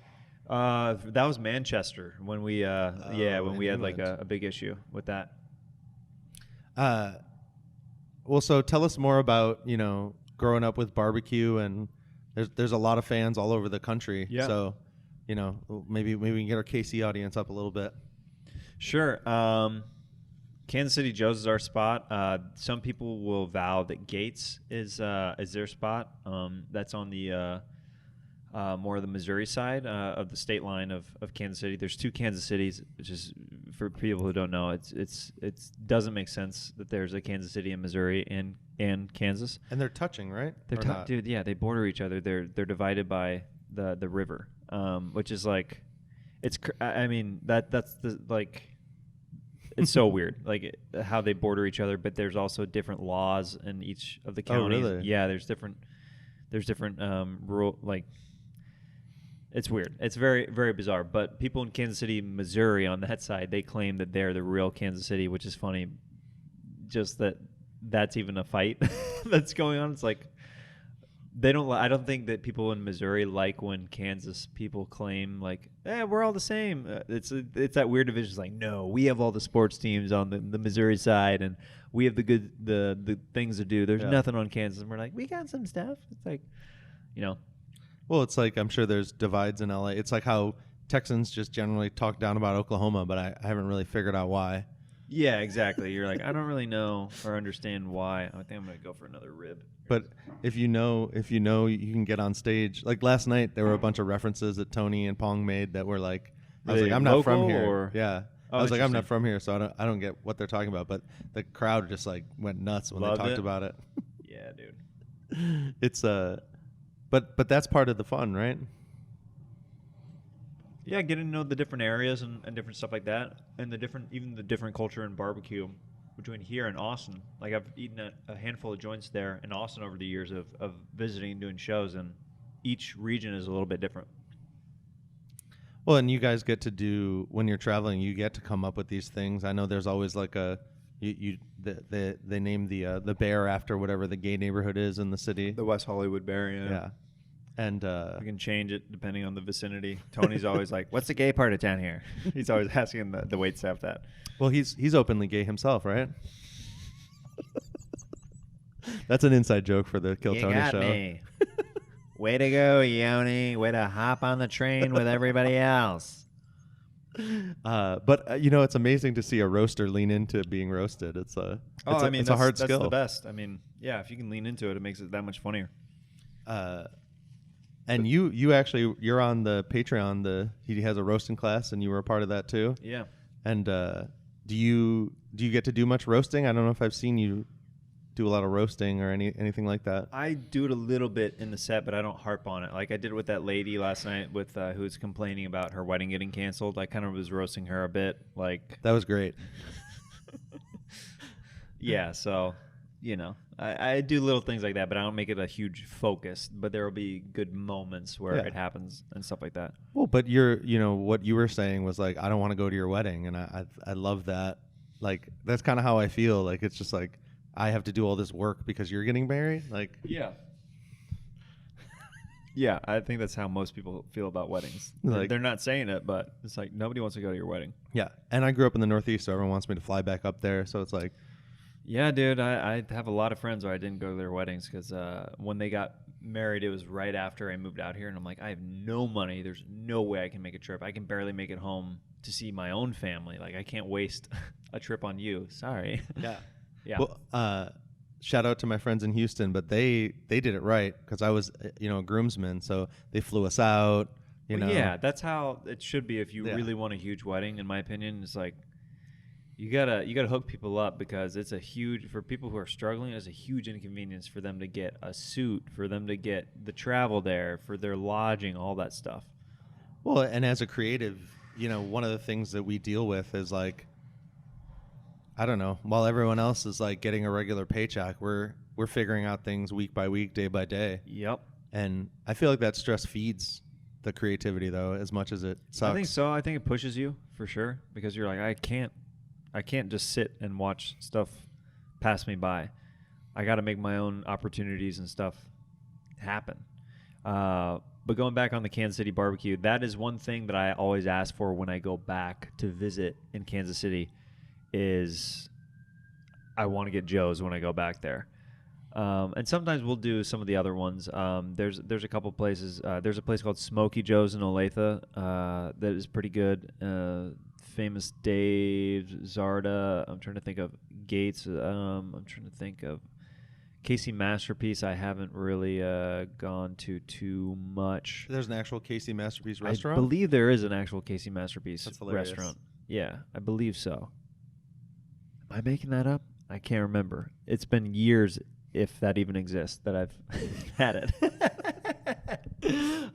That was Manchester when we when we had like a big issue with that. Well, so tell us more about growing up with barbecue, and there's a lot of fans all over the country. Yeah. So maybe we can get our KC audience up a little bit. Sure. Kansas City Joe's is our spot. Some people will vow that Gates is their spot. That's on the more of the Missouri side of the state line of Kansas City. There's 2 Kansas Cities, which is, for people who don't know, it doesn't make sense that there's a Kansas City in Missouri and Kansas. And they're touching, right? They're dude, yeah, they border each other. They're divided by the river, which is like, I mean that's the like. It's so weird, like how they border each other, but there's also different laws in each of the counties. Oh, really? Yeah, there's different rural, like, it's weird. It's very, very bizarre. But people in Kansas City, Missouri, on that side, they claim that they're the real Kansas City, which is funny. Just that's even a fight that's going on. It's like, They don't. I don't think that people in Missouri like when Kansas people claim like, we're all the same. It's that weird division. It's like, no, we have all the sports teams on the Missouri side, and we have the things to do. There's nothing on Kansas, and we're like, we got some stuff. It's like, Well, it's like I'm sure there's divides in LA. It's like how Texans just generally talk down about Oklahoma, but I haven't really figured out why. Yeah, exactly. You're like, I don't really know or understand why. I think I'm gonna go for another rib. But if you know, you can get on stage. Like last night, there were a bunch of references that Tony and Pong made that were like, I was like, I'm not from here. Or? Yeah, Oh, I was like, I'm not interesting. from here, so I don't get what they're talking about. But the crowd just like went nuts when Loved they talked it? about it. Yeah, dude. It's but that's part of the fun, right? Yeah, getting to know the different areas and different stuff like that, and the different culture and barbecue between here and Austin. Like I've eaten at a handful of joints there in Austin over the years of visiting and doing shows, and each region is a little bit different. Well, and you guys get to do when you're traveling, you get to come up with these things. I know there's always like they name the bear after whatever the gay neighborhood is in the city. The West Hollywood Bear, Yeah. And We can change it depending on the vicinity. Tony's always like, "What's the gay part of town here?" He's always asking the waitstaff that. well, he's openly gay himself, right? That's an inside joke for the Kill Tony show. Me. Way to go, Yoni. Way to hop on the train with everybody else. But it's amazing to see a roaster lean into being roasted. It's a hard skill. That's the best. I mean, yeah, if you can lean into it, it makes it that much funnier. And you're on the Patreon. He has a roasting class, and you were a part of that too. Yeah. And do you get to do much roasting? I don't know if I've seen you do a lot of roasting or anything like that. I do it a little bit in the set, but I don't harp on it. Like I did it with that lady last night with who was complaining about her wedding getting canceled. I kind of was roasting her a bit. Like That was great. yeah, so I do little things like that, but I don't make it a huge focus. But there will be good moments where Yeah. it happens and stuff like that. Well, but what you were saying was like, I don't want to go to your wedding, and I love that. Like that's kind of how I feel. Like it's just like I have to do all this work because you're getting married. Like Yeah. Yeah, I think that's how most people feel about weddings. Like- They're not saying it, but it's like nobody wants to go to your wedding. yeah. And I grew up in the Northeast, so everyone wants me to fly back up there. So it's like, Yeah, dude, I have a lot of friends where I didn't go to their weddings because when they got married, it was right after I moved out here, and I'm like, I have no money. There's no way I can make a trip. I can barely make it home to see my own family. Like, I can't waste a trip on you. Sorry. yeah. Yeah. Well, shout out to my friends in Houston, but they did it right because I was a groomsman, so they flew us out. Yeah, that's how it should be if you Yeah. really want a huge wedding. In my opinion, it's like you gotta hook people up because it's for people who are struggling. It's a huge inconvenience for them to get a suit, for them to get the travel there, for their lodging, all that stuff. Well, and as a creative, one of the things that we deal with is like, I don't know, while everyone else is like getting a regular paycheck, we're figuring out things week by week, day by day. Yep. And I feel like that stress feeds the creativity though, as much as it sucks. I think so. I think it pushes you for sure because you're like, I can't just sit and watch stuff pass me by. I got to make my own opportunities and stuff happen. But going back on the Kansas City barbecue, that is one thing that I always ask for when I go back to visit in Kansas City is I want to get Joe's when I go back there. And sometimes we'll do some of the other ones. There's a couple places. There's a place called Smoky Joe's in Olathe that is pretty good. Famous Dave, Zarda. I'm trying to think of Gates. I'm trying to think of Casey Masterpiece. I haven't really gone to too much. There's an actual Casey Masterpiece restaurant? I believe there is an actual Casey Masterpiece That's hilarious. restaurant. Yeah, I believe so. Am I making that up? I can't remember. It's been years, if that even exists, that I've had it.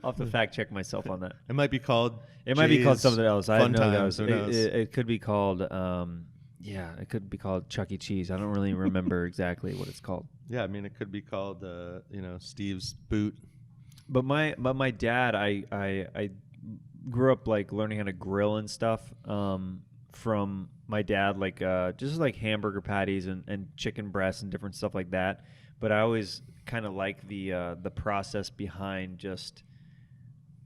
I'll have to fact check myself on that. It might be called It might be called Jay's something else. I Fun didn't know that Times, was. who knows? It could be called. It could be called Chuck E. Cheese. I don't really remember exactly what it's called. Yeah, I mean it could be called Steve's Boot. But my dad, I grew up like learning how to grill and stuff from my dad like just like hamburger patties and chicken breasts and different stuff like that. But I always kind of like the process behind just.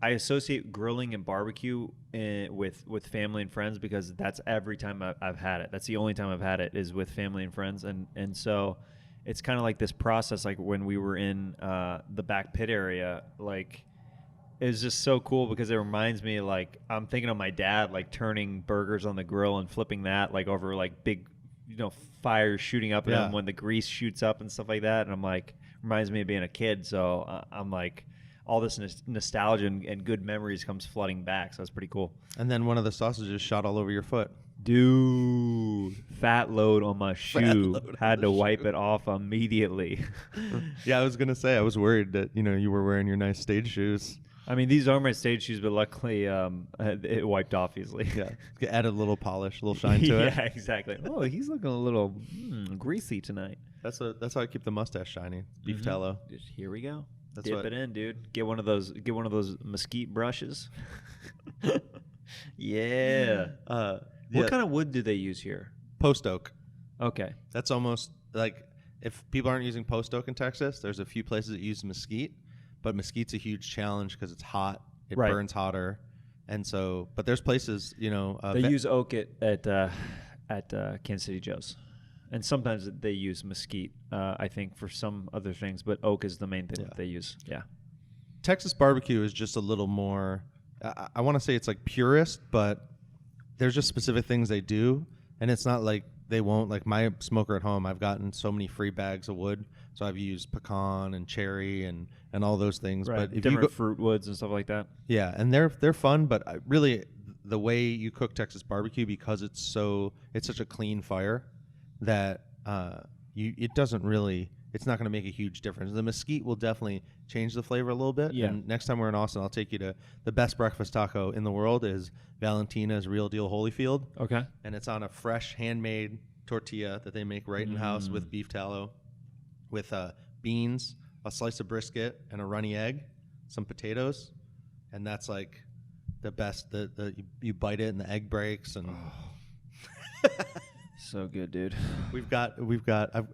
I associate grilling and barbecue with family and friends because that's every time I've had it. That's the only time I've had it is with family and friends, and so it's kind of like this process. Like when we were in the back pit area, like it was just so cool because it reminds me like I'm thinking of my dad like turning burgers on the grill and flipping that like over like big, fires shooting up at him when the grease shoots up and stuff like that, and I'm like reminds me of being a kid. So I'm like. All this nostalgia and good memories comes flooding back, so that's pretty cool. And then one of the sausages shot all over your foot. Dude, fat load on my shoe. Had to wipe it off immediately. Yeah, I was going to say, I was worried that, you were wearing your nice stage shoes. I mean, these are my stage shoes, but luckily it wiped off easily. Yeah, added a little polish, a little shine to it. Yeah, exactly. Oh, he's looking a little greasy tonight. That's how I keep the mustache shiny. Beef tallow. Here we go. That's Dip it in, dude. Get one of those mesquite brushes. Yeah. What kind of wood do they use here? Post oak. Okay. That's almost like if people aren't using post oak in Texas, there's a few places that use mesquite, but mesquite's a huge challenge because it's hot. It burns hotter, and so. But there's places, they use oak at Kansas City Joe's. And sometimes they use mesquite, I think, for some other things. But oak is the main thing that they use. Yeah. Texas barbecue is just a little more, I want to say it's like purist, but there's just specific things they do. And it's not like they won't. Like my smoker at home, I've gotten so many free bags of wood. So I've used pecan and cherry and all those things. Right. But if different fruit woods and stuff like that. Yeah. And they're fun. But really, the way you cook Texas barbecue, because it's such a clean fire, that it doesn't really, it's not going to make a huge difference. The mesquite will definitely change the flavor a little bit. Yeah. And next time we're in Austin, I'll take you to the best breakfast taco in the world is Valentina's Real Deal Holyfield. Okay. And it's on a fresh handmade tortilla that they make right in house with beef tallow, with beans, a slice of brisket, and a runny egg, some potatoes, and that's like the best. You bite it and the egg breaks and. So good, dude. We've got.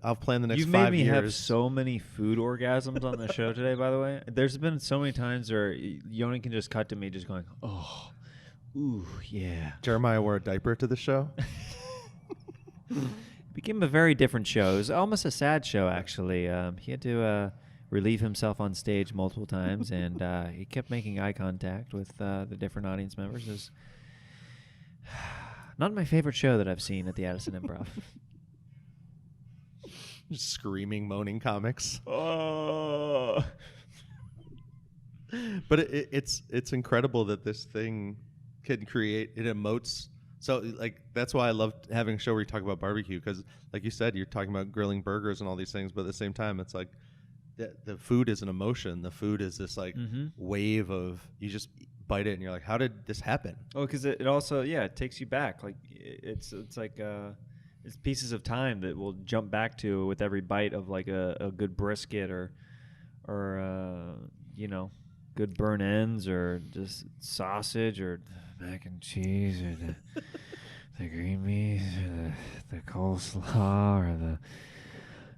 I'll plan the next 5 years. You've made me have so many food orgasms on the show today. By the way, there's been so many times where Yoni can just cut to me, just going, "Oh, ooh, yeah." Jeremiah wore a diaper to the show. It became a very different show. It was almost a sad show, actually. He had to relieve himself on stage multiple times, and he kept making eye contact with the different audience members. It was not my favorite show that I've seen at the Addison Improv. Just screaming, moaning comics. Oh. But it's incredible that this thing can create, it emotes. So like that's why I love having a show where you talk about barbecue, because like you said, you're talking about grilling burgers and all these things, but at the same time, it's like the food is an emotion. The food is this like wave of, you just bite it and you're like, how did this happen? Oh, because it also, it takes you back. Like it's like it's pieces of time that we'll jump back to with every bite of like a good brisket or good burn ends, or just sausage, or mac and cheese, or the green beans, or the coleslaw, or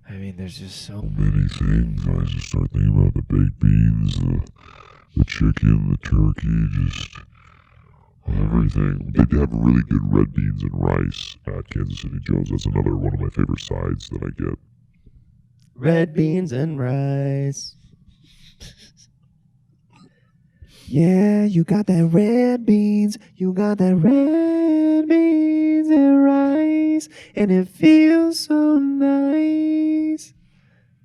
there's just so many things. I just start thinking about the baked beans, the chicken, the turkey, just everything. They have really good red beans and rice at Kansas City Joe's. That's another one of my favorite sides that I get. Red beans and rice. Yeah, you got that red beans. You got that red beans and rice. And it feels so nice.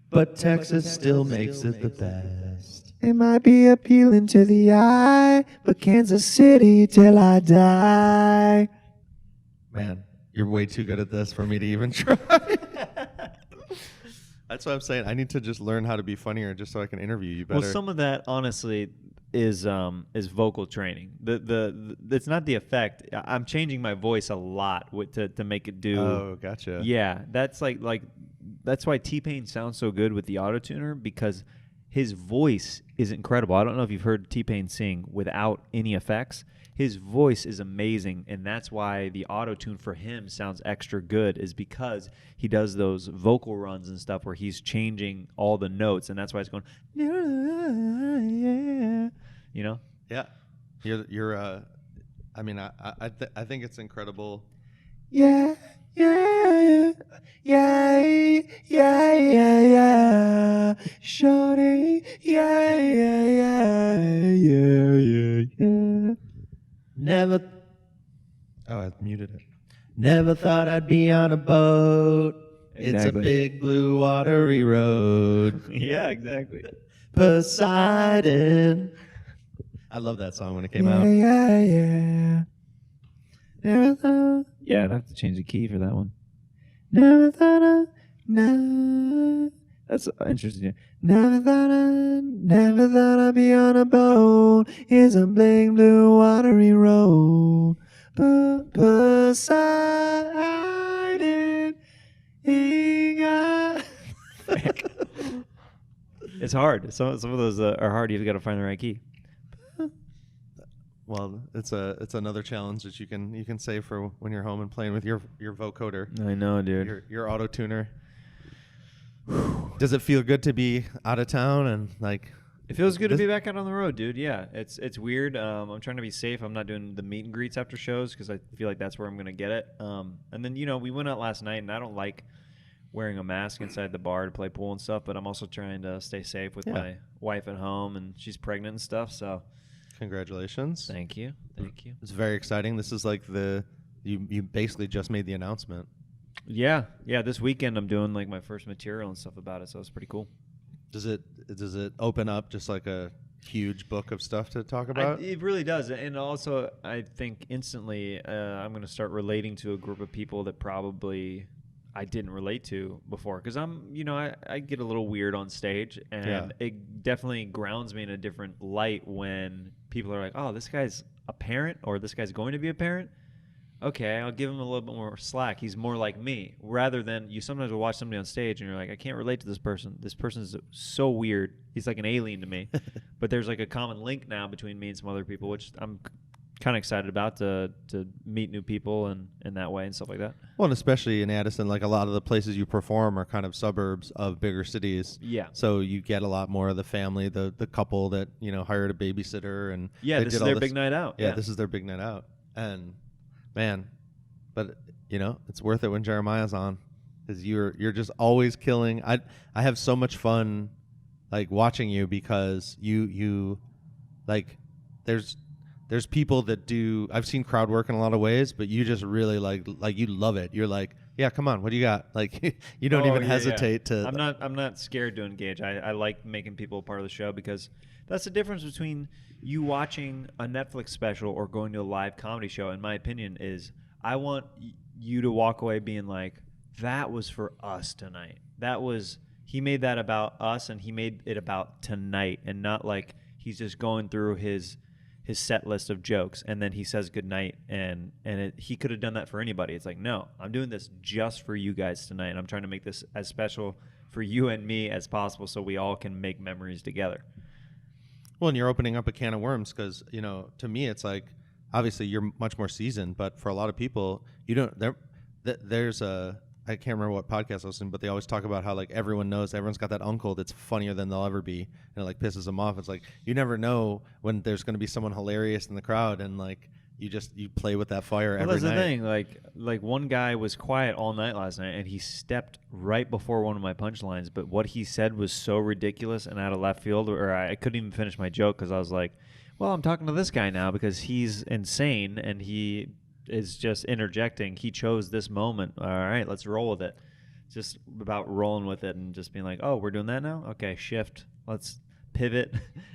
But Texas still makes it the best. It might be appealing to the eye, but Kansas City till I die. Man, you're way too good at this for me to even try. That's what I'm saying. I need to just learn how to be funnier just so I can interview you better. Well, some of that, honestly, is vocal training. It's not the effect. I'm changing my voice a lot to make it do. Oh, gotcha. Yeah, that's like that's why T-Pain sounds so good with the auto-tuner, because his voice is incredible. I don't know if you've heard T-Pain sing without any effects. His voice is amazing, and that's why the auto-tune for him sounds extra good, is because he does those vocal runs and stuff where he's changing all the notes, and that's why it's going, you know? Yeah. I think it's incredible. Yeah, yeah, yeah, yeah, yeah, yeah. Shorty, yeah, yeah, yeah, yeah, yeah, yeah. Never. Oh, I muted it. Never thought I'd be on a boat. It's a Exactly. big blue watery road. Yeah, exactly. Poseidon. I love that song when it came Yeah, out. yeah, yeah. Never thought, Yeah, I'd have to change the key for that one. never thought I'd, never, That's interesting. never thought I'd be on a boat. It's a big blue watery road. Poseidon. It's hard. Some of those are hard. You've got to find the right key. Well, it's another challenge that you can save for when you're home and playing with your vocoder, I know, dude. your auto tuner. Does it feel good to be out of town and like? It feels good to be back out on the road, dude. Yeah, it's weird. I'm trying to be safe. I'm not doing the meet and greets after shows because I feel like that's where I'm going to get it. And then, we went out last night, and I don't like wearing a mask inside the bar to play pool and stuff, but I'm also trying to stay safe with my wife at home, and she's pregnant and stuff, so. Congratulations. Thank you. It's very exciting. This is like you basically just made the announcement. Yeah. This weekend I'm doing like my first material and stuff about it, so it's pretty cool. Does it open up just like a huge book of stuff to talk about? It really does, and also I think instantly I'm going to start relating to a group of people that probably I didn't relate to before, because I get a little weird on stage, and it definitely grounds me in a different light when people are like, oh, this guy's a parent, or this guy's going to be a parent. Okay, I'll give him a little bit more slack. He's more like me, rather than you sometimes will watch somebody on stage and you're like, I can't relate to this person. This person's so weird. He's like an alien to me. But there's like a common link now between me and some other people, which I'm kind of excited about, to meet new people and in that way and stuff like that. Well, and especially in Addison, like a lot of the places you perform are kind of suburbs of bigger cities. Yeah. So you get a lot more of the family, the couple that hired a babysitter, and they this did is all their big night out. Yeah, this is their big night out, and man, but it's worth it when Jeremiah's on, because you're just always killing. I have so much fun like watching you, because you like there's people that do. I've seen crowd work in a lot of ways, but you just really like you love it. You're like, yeah, come on, what do you got? Like you don't even hesitate to. I'm not scared to engage. I like making people a part of the show, because that's the difference between you watching a Netflix special or going to a live comedy show. In my opinion, is I want you to walk away being like, that was for us tonight. He made that about us, and he made it about tonight, and not like he's just going through his set list of jokes and then he says goodnight, and he could have done that for anybody. It's like, no, I'm doing this just for you guys tonight, and I'm trying to make this as special for you and me as possible, so we all can make memories together. Well, and you're opening up a can of worms, because to me it's like, obviously you're much more seasoned, but for a lot of people, there's a, I can't remember what podcast I was listening, but they always talk about how like everyone's got that uncle that's funnier than they'll ever be, and it like pisses them off. It's like you never know when there's going to be someone hilarious in the crowd, and like you play with that fire every night. That's the thing. Like one guy was quiet all night last night, and he stepped right before one of my punchlines, but what he said was so ridiculous and out of left field, or I couldn't even finish my joke, because I was like, well, I'm talking to this guy now because he's insane and he is just interjecting. He chose this moment. All right, let's roll with it. It's just about rolling with it and just being like, oh, we're doing that now? Okay, shift. Let's pivot,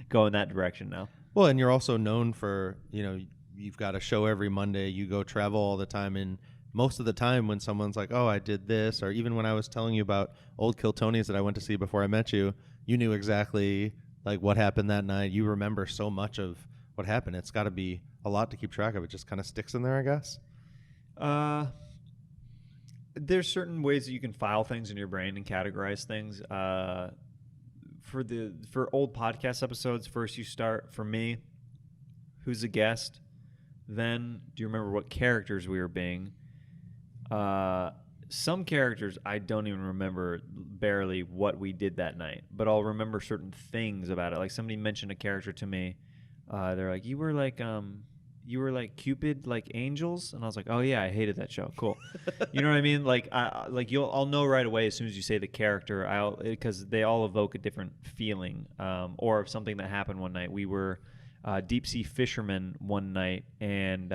go in that direction now. Well, and you're also known for, you've got a show every Monday. You go travel all the time, and most of the time when someone's like, oh, I did this, or even when I was telling you about Old Kill Tony's that I went to see before I met you, you knew exactly like what happened that night. You remember so much of what happened. It's got to be a lot to keep track of. It just kind of sticks in there, I guess. There's certain ways that you can file things in your brain and categorize things. for old podcast episodes, first you start for me, who's the guest, then do you remember what characters we were being? Some characters I don't even remember barely what we did that night, but I'll remember certain things about it. Like somebody mentioned a character to me. They're like, you were like Cupid, like angels, and I was like, oh yeah, I hated that show. Cool. You know what I mean? Like I'll know right away as soon as you say the character, because they all evoke a different feeling, or something that happened one night. We were deep sea fishermen one night, and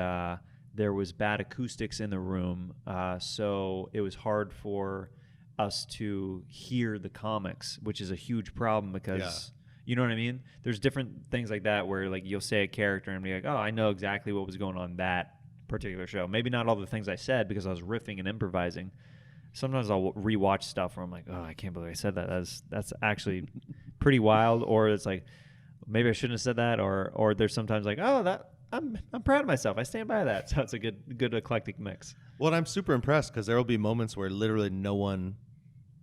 there was bad acoustics in the room, so it was hard for us to hear the comics, which is a huge problem because. Yeah. You know what I mean? There's different things like that where like you'll say a character and be like, oh, I know exactly what was going on that particular show. Maybe not all the things I said because I was riffing and improvising. Sometimes I'll rewatch stuff where I'm like, oh, I can't believe I said that. That's actually pretty wild. Or it's like, maybe I shouldn't have said that. Or there's sometimes like, oh, that I'm proud of myself. I stand by that. So it's a good eclectic mix. Well, I'm super impressed because there will be moments where literally no one,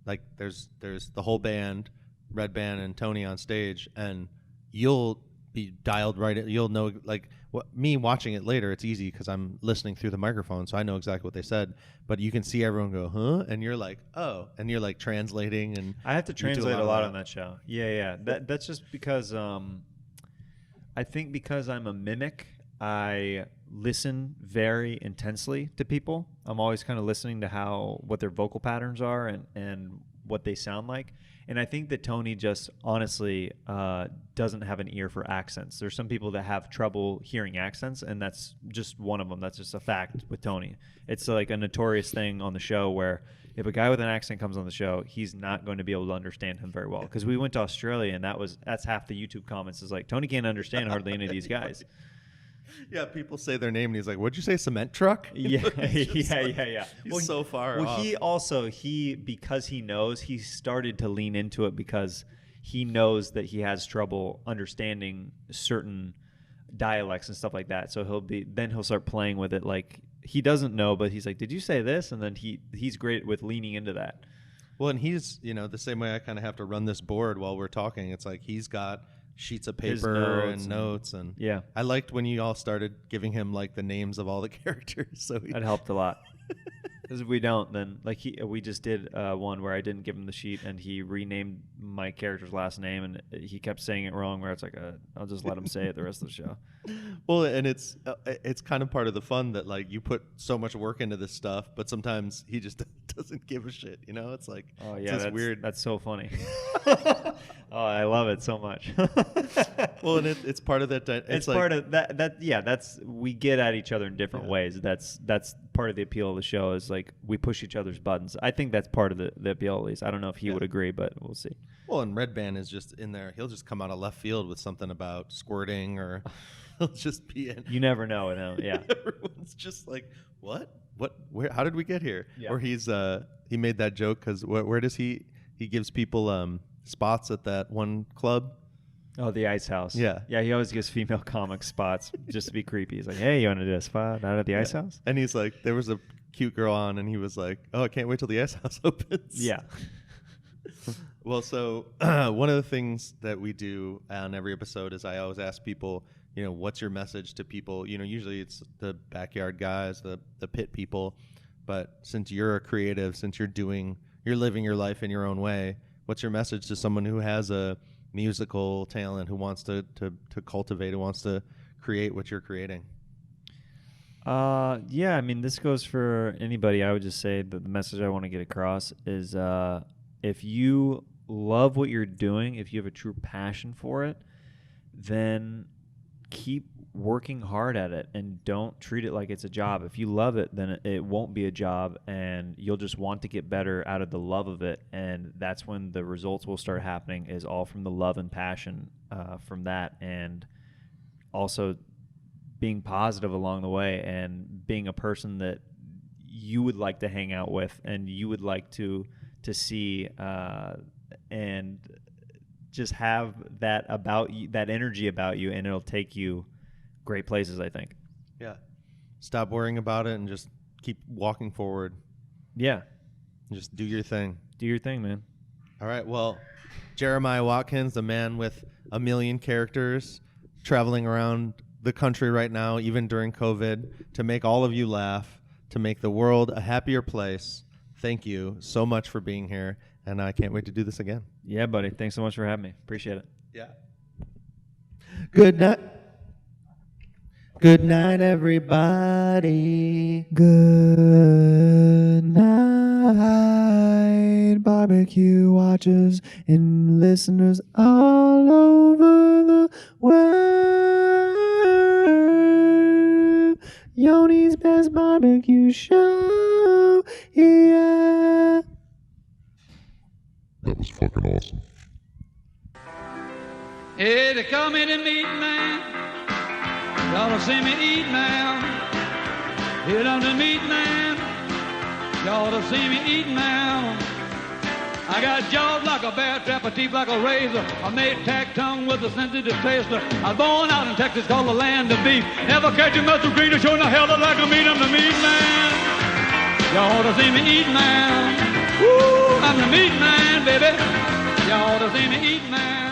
like there's the whole band, Red Band and Tony on stage, and you'll be dialed right in. You'll know, like, me watching it later, it's easy because I'm listening through the microphone, so I know exactly what they said. But you can see everyone go, huh? And you're like, oh. And you're, like, translating. And I have to translate a lot on that show. Yeah. That's just because I think because I'm a mimic, I listen very intensely to people. I'm always kind of listening to what their vocal patterns are and what they sound like. And I think that Tony just honestly doesn't have an ear for accents. There's some people that have trouble hearing accents, and that's just one of them. That's just a fact with Tony. It's like a notorious thing on the show where if a guy with an accent comes on the show, he's not going to be able to understand him very well. Because we went to Australia, and that's half the YouTube comments is like, Tony can't understand hardly any of these guys. Yeah, people say their name, and he's like, what'd you say, cement truck? Yeah. He's so far off. Because he knows, he started to lean into it because he knows that he has trouble understanding certain dialects and stuff like that. So he'll start playing with it like he doesn't know, but he's like, did you say this? And then he's great with leaning into that. Well, and he's, the same way I kind of have to run this board while we're talking. It's like he's got sheets of paper and notes and yeah. I liked when you all started giving him like the names of all the characters. So that helped a lot. Because if we don't, then like we just did one where I didn't give him the sheet and he renamed my character's last name and he kept saying it wrong. Where it's like I'll just let him say it the rest of the show. Well, and it's kind of part of the fun that like you put so much work into this stuff, but sometimes he just doesn't give a shit. It's like that's weird. That's so funny. Oh, I love it so much. Well, and it's part of that. It's like, part of that. Yeah, that's we get at each other in different ways. That's part of the appeal of the show is like we push each other's buttons. I think that's part of the appeal at least. I don't know if he would agree, but we'll see. Well, and Red Band is just in there. He'll just come out of left field with something about squirting or he'll just be in. You never know with him. Yeah. Everyone's just like, what? Where? How did we get here? Yeah. Or he made that joke because where does he gives people spots at that one club? Oh, the Ice House. Yeah. Yeah, he always gives female comic spots just to be creepy. He's like, hey, you want to do a spot out at the Ice House? And he's like, there was a cute girl on, and he was like, oh, I can't wait till the Ice House opens. Yeah. Well, so one of the things that we do on every episode is I always ask people, what's your message to people? Usually it's the backyard guys, the pit people. But since you're a creative, since you're living your life in your own way, what's your message to someone who has a musical talent, who wants to cultivate, who wants to create what you're creating? Yeah, I mean, this goes for anybody. I would just say that the message I want to get across is if you love what you're doing, if you have a true passion for it, then keep working hard at it and don't treat it like it's a job. If you love it, then it won't be a job and you'll just want to get better out of the love of it. And that's when the results will start happening, is all from the love and passion from that. And also being positive along the way and being a person that you would like to hang out with and you would like to see and just have that about you, that energy about you, and it'll take you great places, I think. Yeah. Stop worrying about it and just keep walking forward. Yeah. And just do your thing. Do your thing, man. All right. Well, Jeremiah Watkins, the man with a million characters traveling around the country right now, even during COVID, to make all of you laugh, to make the world a happier place. Thank you so much for being here, and I can't wait to do this again. Yeah, buddy. Thanks so much for having me. Appreciate it. Yeah. Good night. Good night, everybody. Good night, barbecue watchers and listeners all over the world. Yoni's Best Barbecue Show. Yeah. That was fucking awesome. Hey, they call me the meat man. Y'all will see me eat now. Hit on the meat man. Y'all will see me eat now. I got jaws like a bear trap, a teeth like a razor. I made tack tongue with a sensitive taster. I was born out in Texas, called the land of beef. Never catch a muscle green or showing the hell like a meat. I'm the meat man. Y'all ought to see me eat now. Woo, I'm the meat man, baby. Y'all ought to see me eat now.